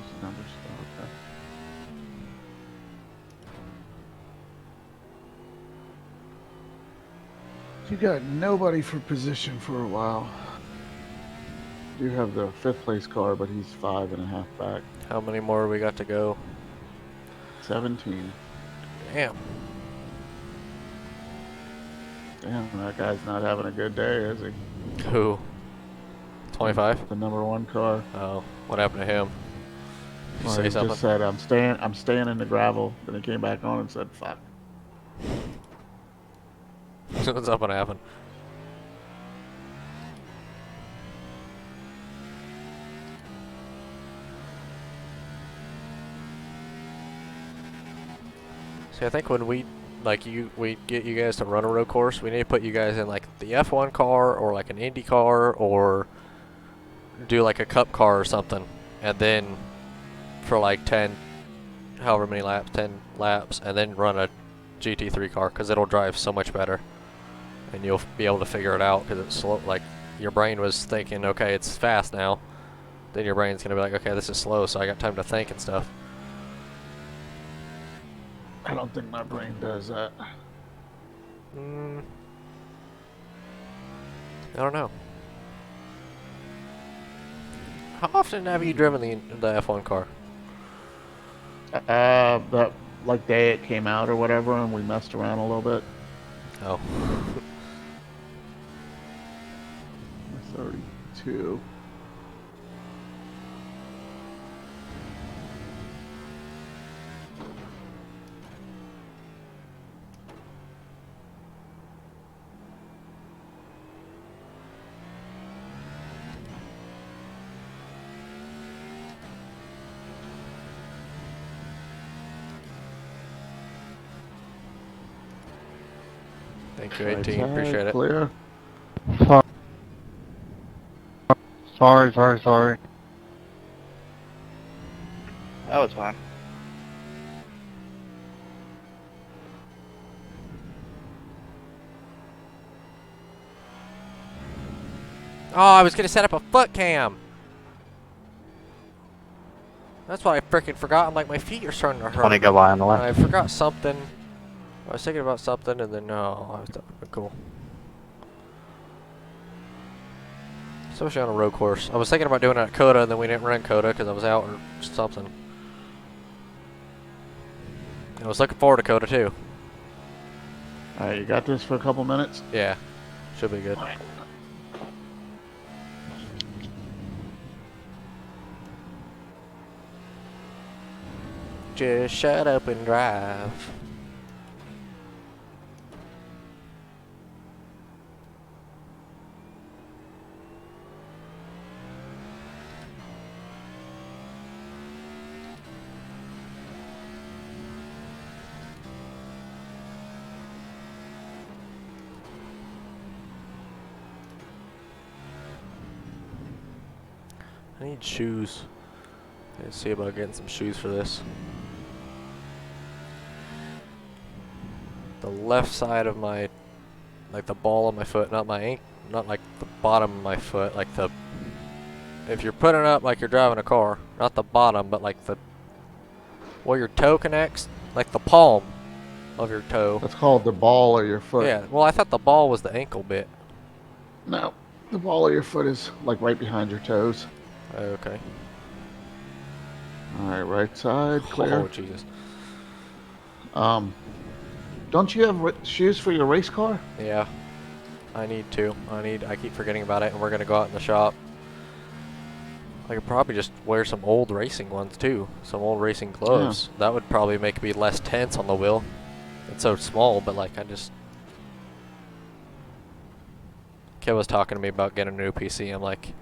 B: His number's still okay. You got nobody for position for a while. You have the 5th place car, but he's 5.5 back.
A: How many more we got to go?
B: 17.
A: Damn.
B: Damn, that guy's not having a good day, is he?
A: Who? 25?
B: The number 1 car.
A: Oh, what happened to him? Did you
B: Well,
A: say
B: he
A: something?
B: just said, I'm staying in the gravel. Then he came back on and said, fuck.
A: What's up gonna happen? See, I think when we get you guys to run a road course, we need to put you guys in like the F1 car or like an Indy car or do like a Cup car or something, and then for like 10, however many laps, 10 laps, and then run a GT3 car because it'll drive so much better, and you'll be able to figure it out because it's slow. Like your brain was thinking, okay, it's fast now. Then your brain's gonna be like, okay, this is slow, so I got time to think and stuff.
B: I don't think my brain does that.
A: I don't know. How often have you driven the F1 car?
B: That like day it came out or whatever, and we messed around a little bit.
A: Oh.
B: 32.
A: Thank you,
B: Right
A: 18.
B: side,
A: Appreciate it.
B: clear.
C: Sorry.
F: That was fine.
A: Oh, I was gonna set up a foot cam. That's what I freaking forgot. I'm like, my feet are starting to hurt.
F: 20 go by on the left.
A: I forgot something. I was thinking about something, and then no, I was cool. Especially on a road course. I was thinking about doing it at Coda, and then we didn't run Coda because I was out or something. I was looking forward to Coda too.
B: All right, you got this for a couple minutes?
A: Yeah, should be good. Just shut up and drive. I need shoes. Let's see about getting some shoes for this. The left side of my, like the ball of my foot, not my ankle, not like the bottom of my foot, like the, if you're putting it up like you're driving a car, not the bottom, but like the, where your toe connects, like the palm of your toe.
B: That's called the ball of your foot.
A: Yeah, well I thought the ball was the ankle bit.
B: No, the ball of your foot is like right behind your toes.
A: Okay.
B: All right, right side, clear.
A: Oh, Jesus.
B: Don't you have shoes for your race car?
A: Yeah. I need to. I keep forgetting about it, and we're going to go out in the shop. I could probably just wear some old racing ones, too. Some old racing gloves. Yeah. That would probably make me less tense on the wheel. It's so small, but, like, I just... Kev was talking to me about getting a new PC. I'm like...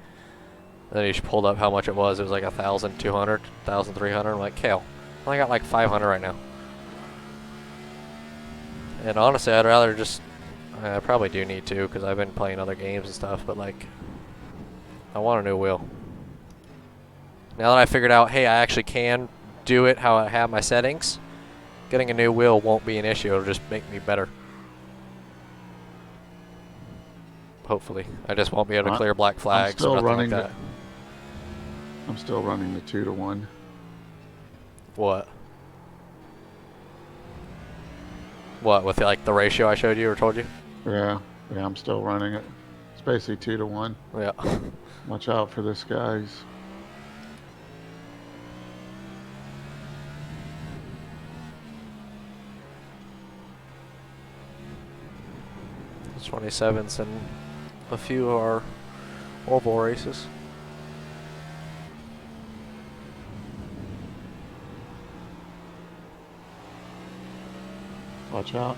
A: Then he pulled up how much it was. It was like 1,200, 1,300. I'm like, Kale, I only got like 500 right now. And honestly, I'd rather just, I probably do need to because I've been playing other games and stuff, but like, I want a new wheel. Now that I figured out, hey, I actually can do it how I have my settings, getting a new wheel won't be an issue. It'll just make me better. Hopefully. I just won't be able to clear black flags or nothing like that.
B: I'm still running the 2-to-1.
A: What? What, with like the ratio I showed you or told you?
B: Yeah, I'm still running it. It's basically 2-to-1.
A: Yeah.
B: Watch out for this, guys.
A: It's 27s and a few are oval races.
B: Watch out.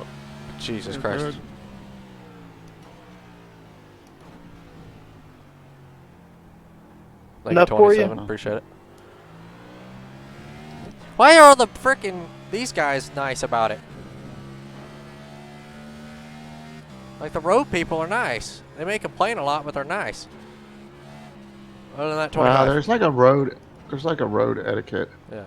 A: Jesus Christ.
B: Good.
A: Like
F: Enough for you.
A: 27, appreciate it. Why are all the frickin' these guys nice about it? Like the road people are nice. They may complain a lot, but they're nice. Other than that 25.
B: Wow, there's like a road etiquette.
A: Yeah.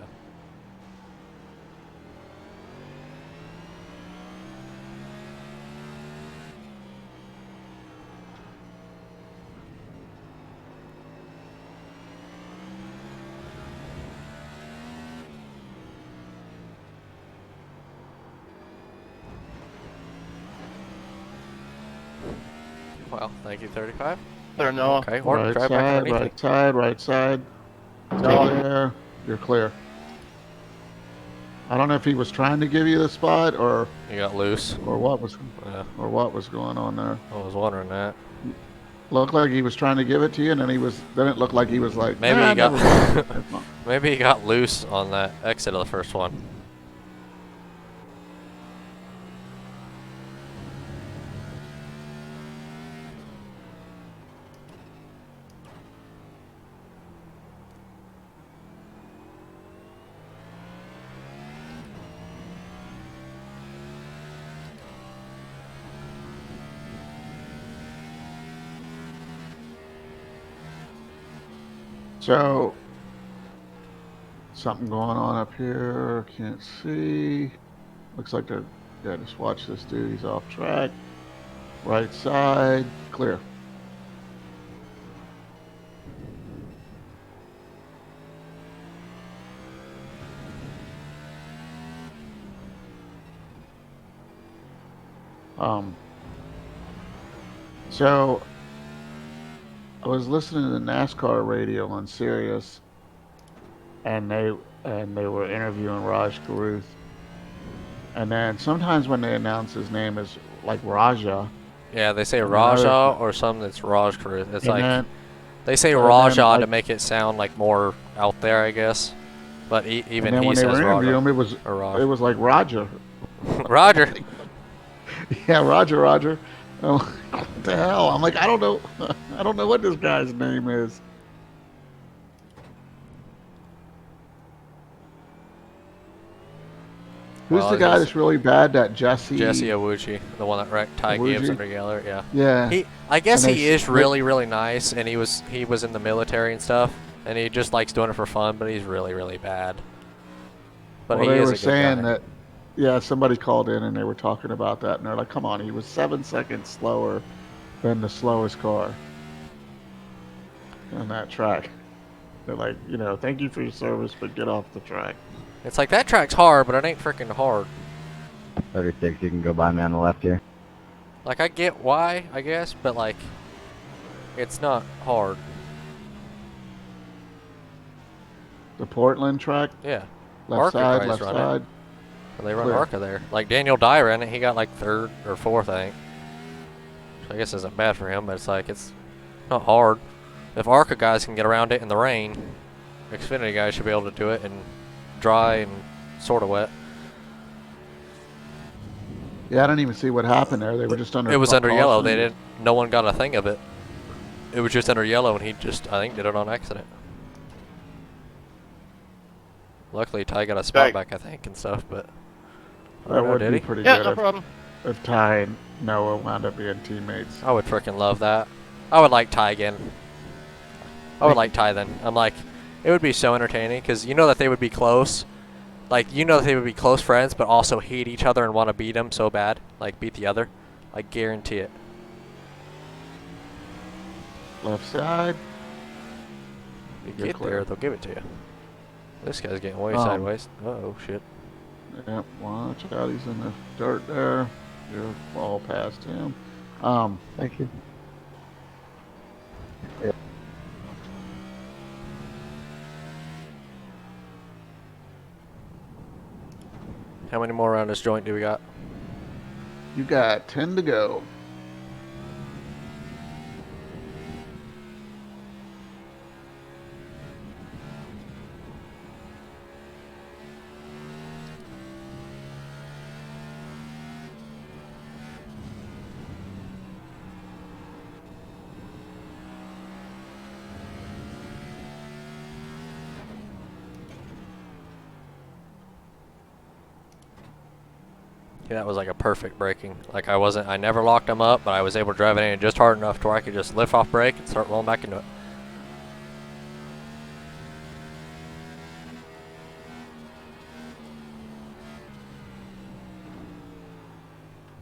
A: Well, thank you, 35.
E: There, Noah.
A: Okay, or
B: Right
A: drive back
B: side,
A: underneath me.
B: right side, right side.
E: No.
B: Clear. You're clear. I don't know if he was trying to give you the spot or
A: You got loose.
B: what was
A: Yeah,
B: going on there.
A: I was wondering that.
B: Looked like he was trying to give it to you, and then it looked like he was like,
A: Maybe
B: nah,
A: he got
B: never mind.
A: maybe he got loose on that exit of the first one.
B: So, something going on up here. Can't see. Looks like they're. Yeah, just watch this dude. He's off track. Right side, clear. So I was listening to the NASCAR radio on Sirius, and they were interviewing Raj Caruth. And then sometimes when they announce his name as like Raja,
A: Yeah, they say
B: and
A: Raja or something that's Raj Caruth. It's
B: and
A: like
B: then,
A: they say
B: and then,
A: Raja to
B: like-
A: make it sound like more out there, I guess. But even
B: and then
A: he
B: when they
A: says
B: were interviewing him,
A: Raja or Raj.
B: it was like Roger.
A: Roger.
B: Yeah, Roger. I'm like, what the hell? I'm like, I don't know. I don't know what this guy's name is. Who's
A: Well,
B: the guy
A: he's-
B: that's really bad? That Jesse.
A: Jesse Awuchi, the one that wrecked Ty Gibbs
B: Awuchi?
A: under Yeller, yeah.
B: Yeah.
A: I guess
B: And they
A: he is
B: s-
A: really, really nice, and he was in the military and stuff, and he just likes doing it for fun, but he's really, really bad. But
B: Well,
A: he
B: they
A: is
B: were
A: a good
B: saying
A: guy.
B: that. Yeah, somebody called in and they were talking about that, and they're like, "Come on, he was 7 seconds slower than the slowest car on that track." They're like, thank you for your service, but get off the track.
A: It's like, that track's hard, but it ain't freaking hard.
H: 36, you can go by me on the left here.
A: Like, I get why, I guess, but like, it's not hard.
B: The Portland track,
A: Yeah.
B: left
A: Arca
B: side,
A: guys
B: left
A: run it.
B: side.
A: They run
B: Clear.
A: Arca there. Like Daniel Dye ran it, he got like 3rd or 4th, I think. So I guess it isn't bad for him, but it's like, it's not hard. If Arca guys can get around it in the rain, Xfinity guys should be able to do it in dry and sort of wet.
B: Yeah, I didn't even see what happened there. They were just under.
A: It was under yellow.
B: caution.
A: They didn't. No one got a thing of it. It was just under yellow, and he just, I think, did it on accident. Luckily, Ty got a spot
G: Hey.
A: back, I think, and stuff. But I
B: That
A: don't know,
B: would
A: did
B: be
A: he?
B: pretty
E: Yeah,
B: good
E: no problem.
B: if Ty and Noah wound up being teammates.
A: I would freaking love that. I would like Ty again. I would like Ty then. I'm like, it would be so entertaining because you know that they would be close. Like, you know that they would be close friends, but also hate each other and want to beat them so bad. Like, beat the other. I guarantee it.
B: Left side.
A: You
B: You're
A: get
B: clear.
A: there, they'll give it to you. This guy's getting way
B: Um,
A: sideways. Oh shit.
B: Yep, watch out. He's in the dirt there. You're all past him.
C: Thank you.
A: How many more around this joint do we got?
B: You got 10 to go.
A: Yeah, that was like a perfect braking. Like I never locked them up, but I was able to drive it in just hard enough to where I could just lift off brake and start rolling back into it.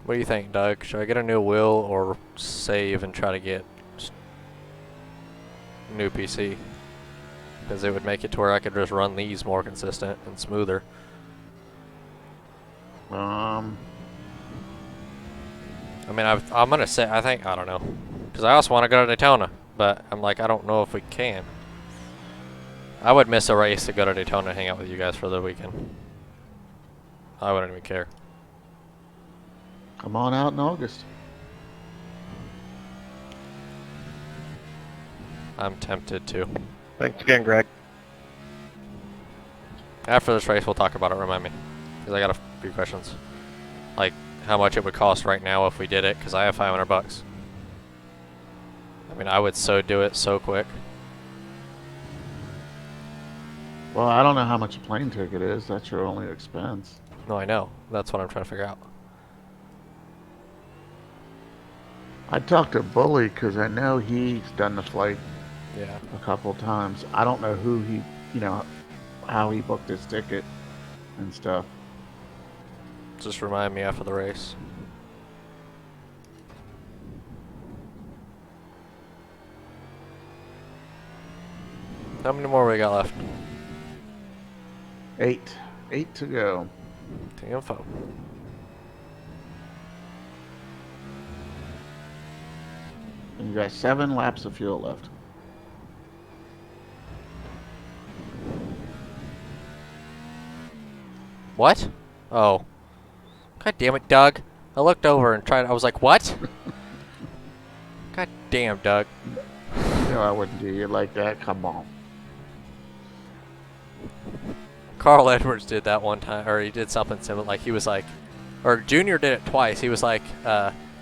A: What do you think, Doug? Should I get a new wheel or save and try to get new PC? Because it would make it to where I could just run these more consistent and smoother. I mean, I'm gonna say, I don't know, because I also want to go to Daytona, but I'm like, I don't know if we can. I would miss a race to go to Daytona and hang out with you guys for the weekend. I wouldn't even care.
B: Come on out in August.
A: I'm tempted to.
F: Thanks again, Greg.
A: After this race, we'll talk about it. Remind me, because I got a few questions, like how much it would cost right now if we did it, because I have $500. I mean, I would so do it so quick.
B: Well, I don't know how much a plane ticket is. That's your only expense.
A: No, I know. That's what I'm trying to figure out.
B: I talked to Bully because I know he's done the flight
A: Yeah.
B: a couple times. I don't know who he, how he booked his ticket and stuff.
A: Just remind me after the race. How many more we got left?
B: 8 to go.
A: The info.
B: And you got 7 laps of fuel left.
A: What? Oh. God damn it, Doug. I looked over and tried. I was like, what? God damn, Doug.
B: No, I wouldn't do you like that. Come on.
A: Carl Edwards did that one time, or he did something similar. Like, he was like, or Junior did it twice. He was like,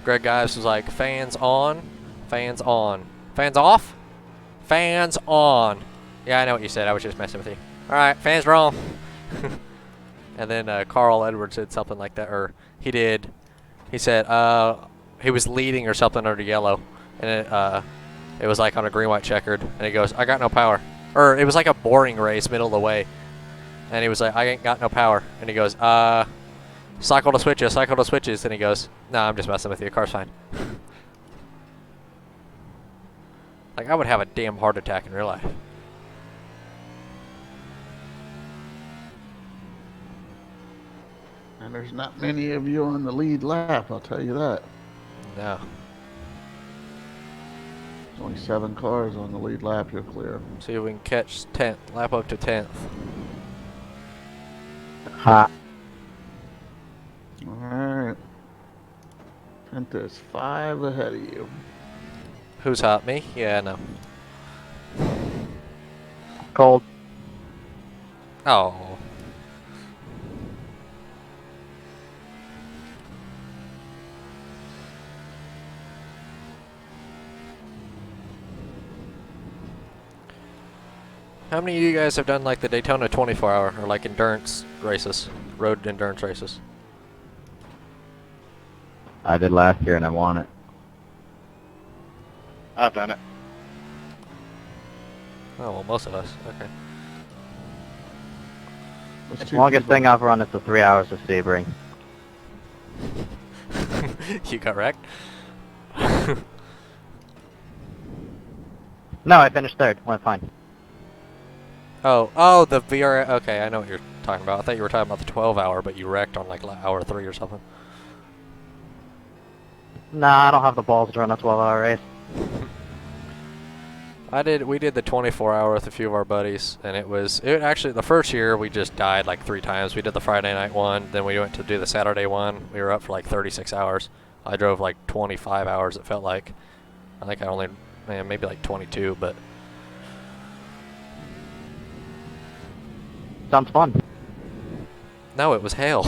A: Greg Gives was like, fans on, fans on, fans off, fans on. Yeah, I know what you said. I was just messing with you. All right, fans wrong. And then Carl Edwards did something like that, or he said he was leading or something under yellow, and it was like on a green white checkered, and he goes, I got no power. Or it was like a boring race, middle of the way, and he was like, I ain't got no power. And he goes, cycle to switches, and he goes, nah, I'm just messing with you, the car's fine. Like, I would have a damn heart attack in real life.
B: And there's not many of you on the lead lap, I'll tell you that.
A: No.
B: There's only 7 cars on the lead lap you're clear.
A: See if we can catch 10th, lap up to 10th.
H: Ha.
B: Alright. Penta's 5 ahead of you.
A: Who's hot? Me? Yeah, no.
H: Cold.
A: Oh. How many of you guys have done like the Daytona 24-hour or like endurance races, road endurance races?
H: I did last year and I won it.
E: I've done it.
A: Oh, well, most of us. Okay.
B: Those
H: The
B: 2
H: longest
B: people-
H: thing I've run is the 3 hours of Sebring.
A: You got wrecked?
H: No, I finished third. Went fine.
A: Oh, the VR. Okay, I know what you're talking about. I thought you were talking about the 12-hour, but you wrecked on like hour 3 or something.
H: Nah, I don't have the balls to run a 12-hour race.
A: We did the 24-hour with a few of our buddies, and it actually, the first year we just died like 3 times. We did the Friday night one, then we went to do the Saturday one. We were up for like 36 hours. I drove like 25 hours, it felt like. I think I only, maybe like 22, but
H: Sounds fun.
A: no, it was hell.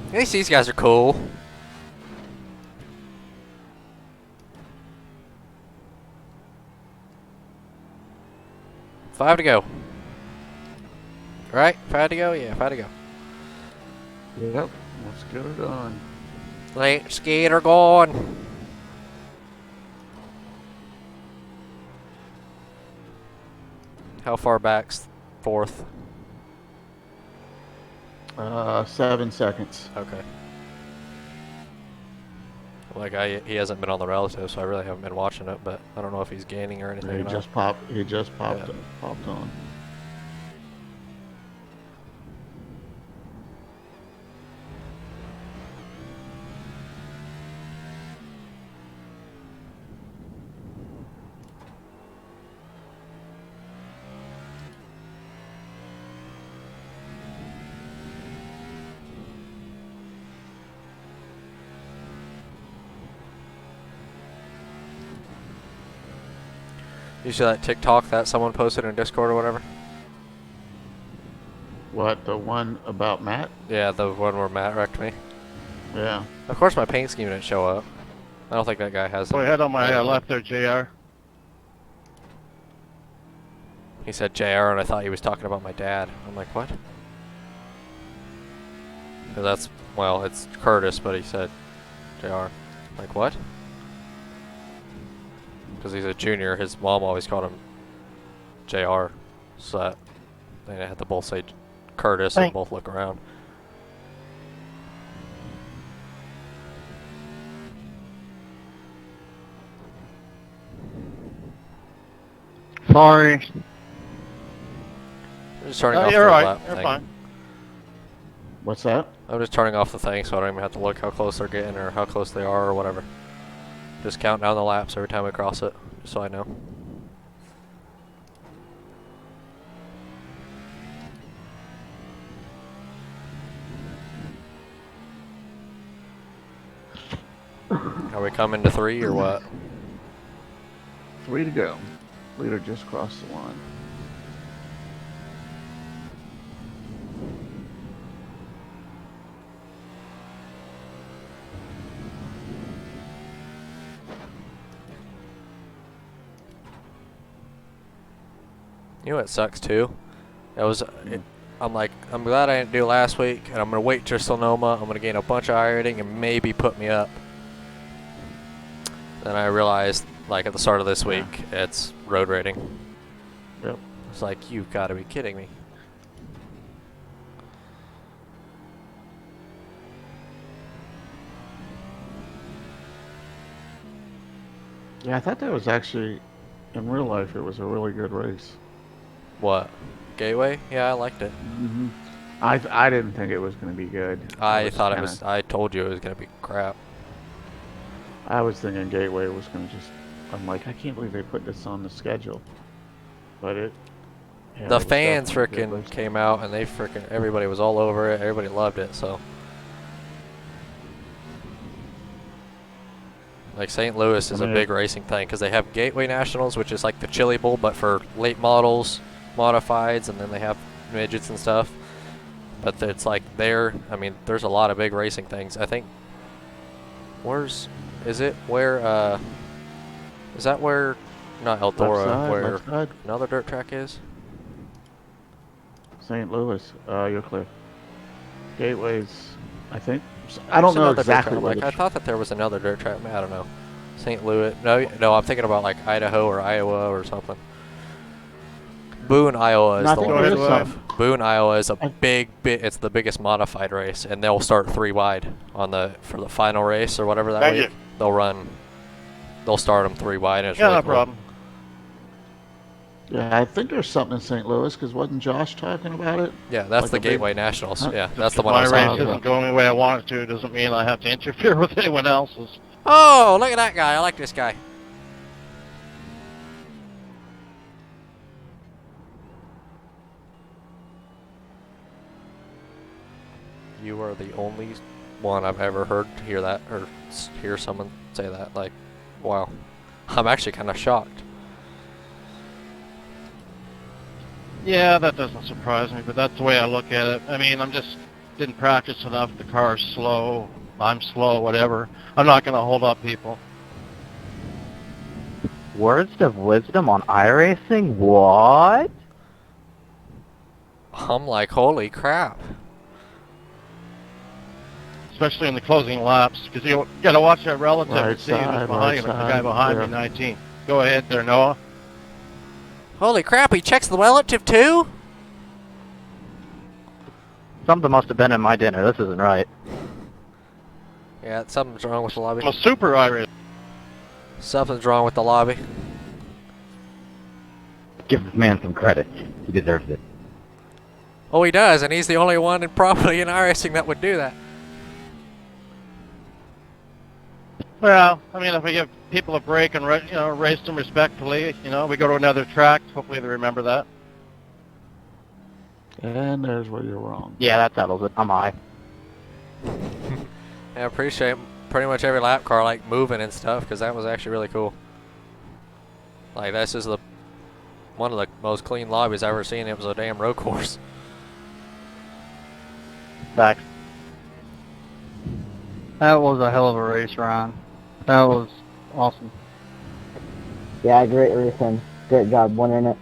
A: At least these guys are cool. Five to go. Right? 5 to go? Yeah, 5 to go.
B: Yep, let's get her done.
A: Let's get her going. How far back's 4th?
B: 7 seconds.
A: Okay. Like he hasn't been on the relative, so I really haven't been watching it. But I don't know if he's gaining or anything.
B: He
A: or not.
B: just popped. He just popped.
A: Yeah.
B: Popped on.
A: You see that TikTok that someone posted in Discord or whatever?
B: What, the one about Matt?
A: Yeah, the one where Matt wrecked me.
B: Yeah.
A: Of course, my paint scheme didn't show up. I don't think that guy has
E: Go
A: it.
E: ahead on my left there, JR.
A: He said JR, and I thought he was talking about my dad. I'm like, what? 'Cause that's, well, it's Curtis, but he said JR. Like, what? Because he's a junior, his mom always called him JR. So that they had to both say Curtis and both look around.
E: Sorry.
A: I'm just turning off
E: You're
A: the
E: right.
A: lap
E: You're
A: thing.
E: fine.
B: What's that?
A: I'm just turning off the thing so I don't even have to look how close they're getting or how close they are or whatever. Just count down the laps every time we cross it, just so I know. Are we coming to 3 or what?
B: 3 to go. Leader just crossed the line.
A: You know what sucks too? That was, I'm like, I'm glad I didn't do last week, and I'm gonna wait till Sonoma. I'm gonna gain a bunch of iRating and maybe put me up. Then I realized, like at the start of this week, it's road rating.
B: Yep.
A: It's like, you've got to be kidding me.
B: Yeah, I thought that was actually, in real life, it was a really good race.
A: What? Gateway? Yeah, I liked it.
B: Mm-hmm. I didn't think it was going to be good.
A: I thought it was. I told you it was gonna be crap.
B: I was thinking Gateway was going to just. I'm like, I can't believe they put this on the schedule. But it. Yeah,
A: The
B: it was
A: fans
B: definitely a good
A: frickin'
B: race.
A: came out and they frickin' everybody was all over it. Everybody loved it. So. Like St. Louis is a big racing thing because they have Gateway Nationals, which is like the Chili Bowl, but for late models, modifieds, and then they have midgets and stuff. But it's like there. I mean, there's a lot of big racing things. I think. Is it where? Is that where? Not Eldora, where
B: left side.
A: another dirt track is?
B: St. Louis. You're clear. Gateway's. I think. I don't
A: There's
B: know
A: another dirt
B: exactly
A: track.
B: where
A: Like I thought that there was another dirt track. I don't know. St. Louis. No, I'm thinking about like Idaho or Iowa or something. Boone, Iowa is
B: No, I
A: the
B: think
A: one.
B: there
A: we
B: is
A: have.
B: some.
A: Boone, Iowa is a big. It's the biggest modified race, and they'll start 3 wide on for the final race or whatever that
G: Thank
A: week.
G: you.
A: They'll start them 3 wide. And it's
E: Yeah,
A: really
E: no
A: cool.
E: problem.
B: Yeah, I think there's something in St. Louis because wasn't Josh talking about it?
A: Yeah, that's
B: Like
A: the
B: a big-
A: Gateway Nationals.
B: Huh?
A: Yeah, that's the one
E: My
A: I was
E: race
A: talking about.
E: isn't going the way I want it to. Doesn't mean I have to interfere with anyone else's.
A: Oh, look at that guy. I like this guy. You are the only one I've ever heard hear that or hear someone say that. Like, wow. I'm actually kind of shocked.
E: Yeah, that doesn't surprise me, but that's the way I look at it. I mean, didn't practice enough. The car's slow. I'm slow, whatever. I'm not going to hold up people.
H: Words of wisdom on iRacing? What?
A: I'm like, holy crap.
E: Especially in the closing laps, because you got to watch that relative
B: Right
E: and see who's
B: side,
E: behind
B: right
E: you. Like the
B: side,
E: guy behind me,
B: yeah.
E: 19. Go ahead there, Noah.
A: Holy crap, he checks the relative too?
H: Something must have been in my dinner. This isn't right.
A: Yeah, something's wrong with the lobby.
E: I'm a super Irish.
A: Something's wrong with the lobby.
H: Give this man some credit. He deserves it.
A: Oh, he does, and he's the only one probably in iRacing that would do that.
E: Well, I mean, if we give people a break and race them respectfully, we go to another track. Hopefully they remember that.
B: And there's where you're wrong.
H: Yeah, that settles it. I'm high.
A: I appreciate pretty much every lap car like moving and stuff because that was actually really cool. Like this is one of the most clean lobbies I've ever seen. It was a damn road course.
H: Back.
I: That was a hell of a race, Ron. That was awesome.
C: Yeah, great racing. Great job winning it.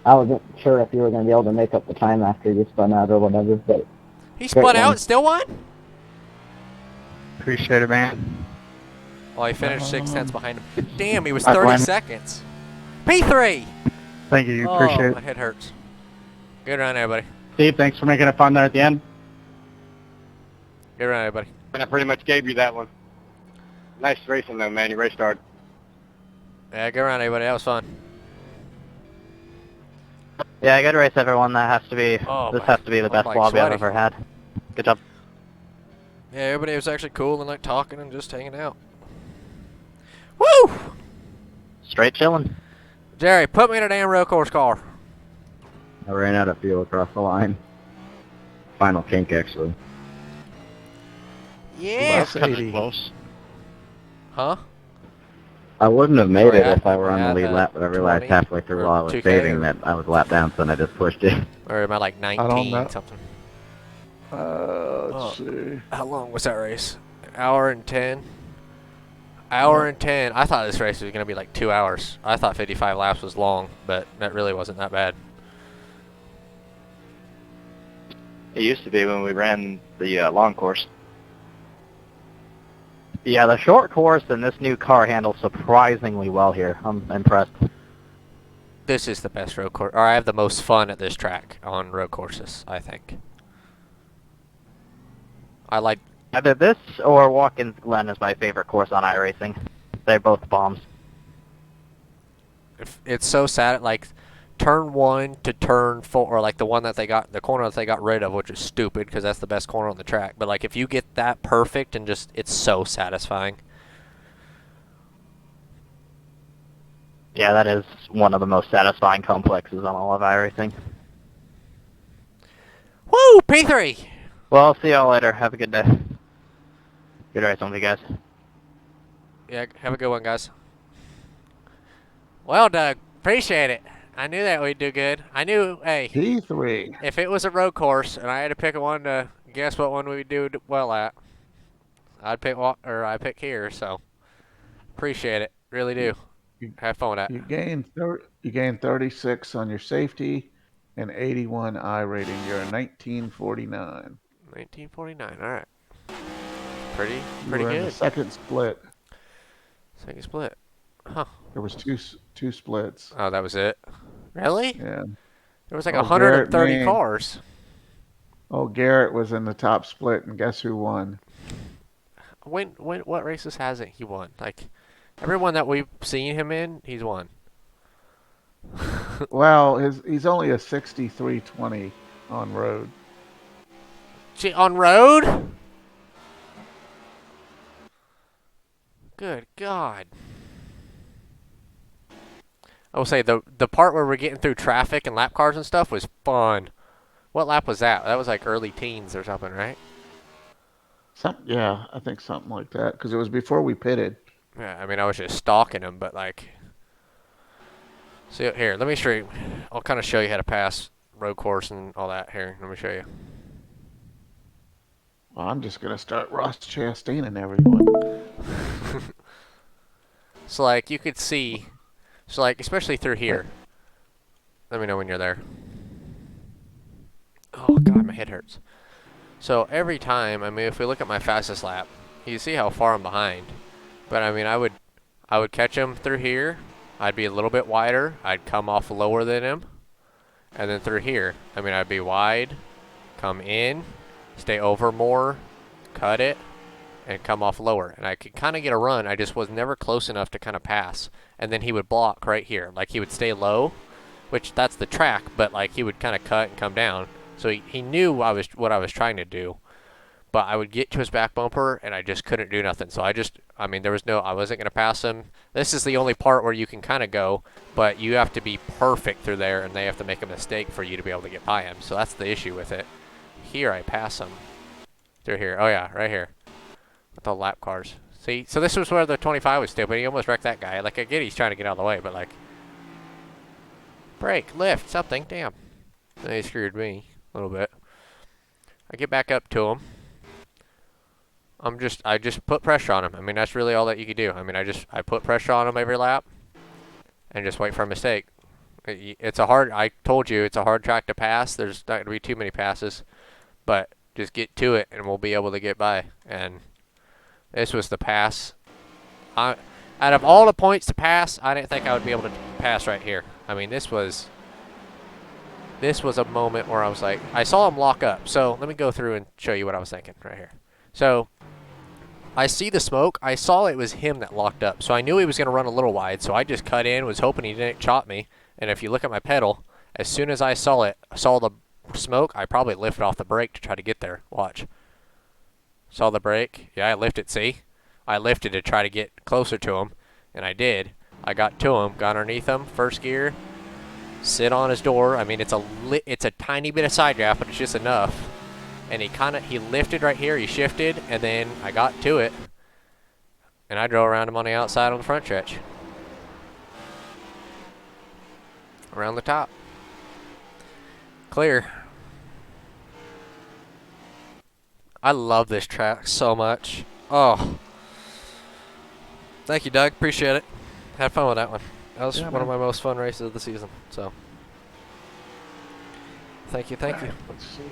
H: I wasn't sure if you were going to be able to make up the time after you spun out or whatever, but
A: He spun out and still won?
I: Appreciate it, man.
A: Well, he finished 6/10 behind him. Damn, he was
D: That's
A: 30
D: fine.
A: seconds. P3!
I: Thank you.
A: Oh,
I: Appreciate
A: my
I: it.
A: head hurts. Good run, everybody.
D: Steve, thanks for making it fun there at the end.
A: Good run, everybody.
G: And I pretty much gave you that one. Nice racing though, man. You raced hard.
A: Yeah, good run, everybody. That was fun.
H: yeah, good race, everyone. That has to be,
A: Oh,
H: this
A: my-
H: has to be the
A: I'm,
H: best
A: like,
H: lobby I've
A: sweaty.
H: ever had. Good job.
A: Yeah, everybody was actually cool and like talking and just hanging out. Woo!
H: Straight chilling.
A: Jerry, put me in a damn road course car.
H: I ran out of fuel across the line. Final kink, actually.
A: Yeah.
B: Less
E: Kind of
B: 80.
E: close.
A: Huh?
H: I wouldn't have made
A: Sorry,
H: it if I were on
A: yeah,
H: the lead lap, but I realized
A: 20
H: halfway through
A: or
H: while I was
A: 2K
H: saving
A: or-
H: that I was lap down, so then I just pushed it.
A: Or am I like
B: don't
A: 19
B: know.
A: something?
B: Let's see.
A: How long was that race? An hour and 10? Hour and 10. I thought this race was going to be like 2 hours. I thought 55 laps was long, but that really wasn't that bad.
F: It used to be when we ran the long course.
H: Yeah, the short course and this new car handles surprisingly well here. I'm impressed.
A: This is the best road course. Or I have the most fun at this track on road courses, I think. I like...
H: Either this or Watkins Glen is my favorite course on iRacing. They're both bombs.
A: It's so sad, like... Turn 1 to turn 4, or like the one that they got, the corner that they got rid of, which is stupid because that's the best corner on the track. But like if you get that perfect and just, it's so satisfying.
H: Yeah, that is one of the most satisfying complexes on all of iRacing.
A: Woo! P3!
H: Well, I'll see y'all later. Have a good day. Good race on you guys.
A: Yeah, have a good one, guys. Well, Doug, appreciate it. I knew that we'd do good. I knew, hey,
B: P3.
A: if it was a road course and I had to pick one to guess what one we'd do well at, I'd pick I'd pick here. So appreciate it, really do. Have fun with that.
B: You gained 36 on your safety and 81 I rating. You're a 1949.
A: 1949. All right. Pretty
B: You were in the
A: good.
B: second split.
A: Second split. Huh.
B: There was two splits.
A: Oh, that was it. Really?
B: Yeah.
A: There was like
B: Oh,
A: 130
B: Garrett Main.
A: cars.
B: Oh, Garrett was in the top split, and guess who won?
A: What races hasn't he won? Like everyone that we've seen him in, he's won.
B: Well, he's only a 63-20 on road.
A: Gee, on road? Good God. I will say the part where we're getting through traffic and lap cars and stuff was fun. What lap was that? That was like early teens or something, right?
B: Yeah, I think something like that, because it was before we pitted.
A: Yeah, I mean, I was just stalking him, but like... See, here, let me show you. I'll kind of show you how to pass road course and all that. Here, let me show you.
B: Well, I'm just going to start Ross Chastaining everyone.
A: So, like, you could see... So, like, especially through here. Let me know when you're there. Oh, God, my head hurts. So, every time, I mean, if we look at my fastest lap, you see how far I'm behind. But, I mean, I would catch him through here. I'd be a little bit wider. I'd come off lower than him. And then through here, I mean, I'd be wide, come in, stay over more, cut it, and come off lower. And I could kind of get a run. I just was never close enough to kind of pass. And then he would block right here. Like, he would stay low, which that's the track, but, like, he would kind of cut and come down. So he knew what I was trying to do. But I would get to his back bumper, and I just couldn't do nothing. So I mean, I wasn't going to pass him. This is the only part where you can kind of go, but you have to be perfect through there, and they have to make a mistake for you to be able to get by him. So that's the issue with it. Here, I pass him. Through here. Oh, yeah, right here. With the lap cars. See? So this was where the 25 was stupid. He almost wrecked that guy. Like, I get he's trying to get out of the way, but, like... Brake, lift, something. Damn. And he screwed me a little bit. I get back up to him. I just put pressure on him. I mean, that's really all that you could do. I mean, I put pressure on him every lap and just wait for a mistake. It's a hard. I told you it's a hard track to pass. There's not gonna be too many passes, but just get to it and we'll be able to get by. And this was the pass. Out of all the points to pass, I didn't think I would be able to pass right here. I mean, this was a moment where I was like, I saw him lock up. So let me go through and show you what I was thinking right here. So I see the smoke. I saw it was him that locked up. So I knew he was going to run a little wide. So I just cut in, was hoping he didn't chop me. And if you look at my pedal, as soon as I saw the smoke, I probably lifted off the brake to try to get there. Watch. Saw the brake. Yeah, I lifted, see? I lifted to try to get closer to him, and I did. I got to him, got underneath him, first gear, sit on his door. I mean, it's a tiny bit of side draft, but it's just enough. And he lifted right here, he shifted, and then I got to it, and I drove around him on the outside on the front stretch. Around the top. Clear. I love this track so much. Oh. Thank you, Doug. Appreciate it. Had fun with that one. That was one of my most fun races of the season. So, thank you.
B: Let's see.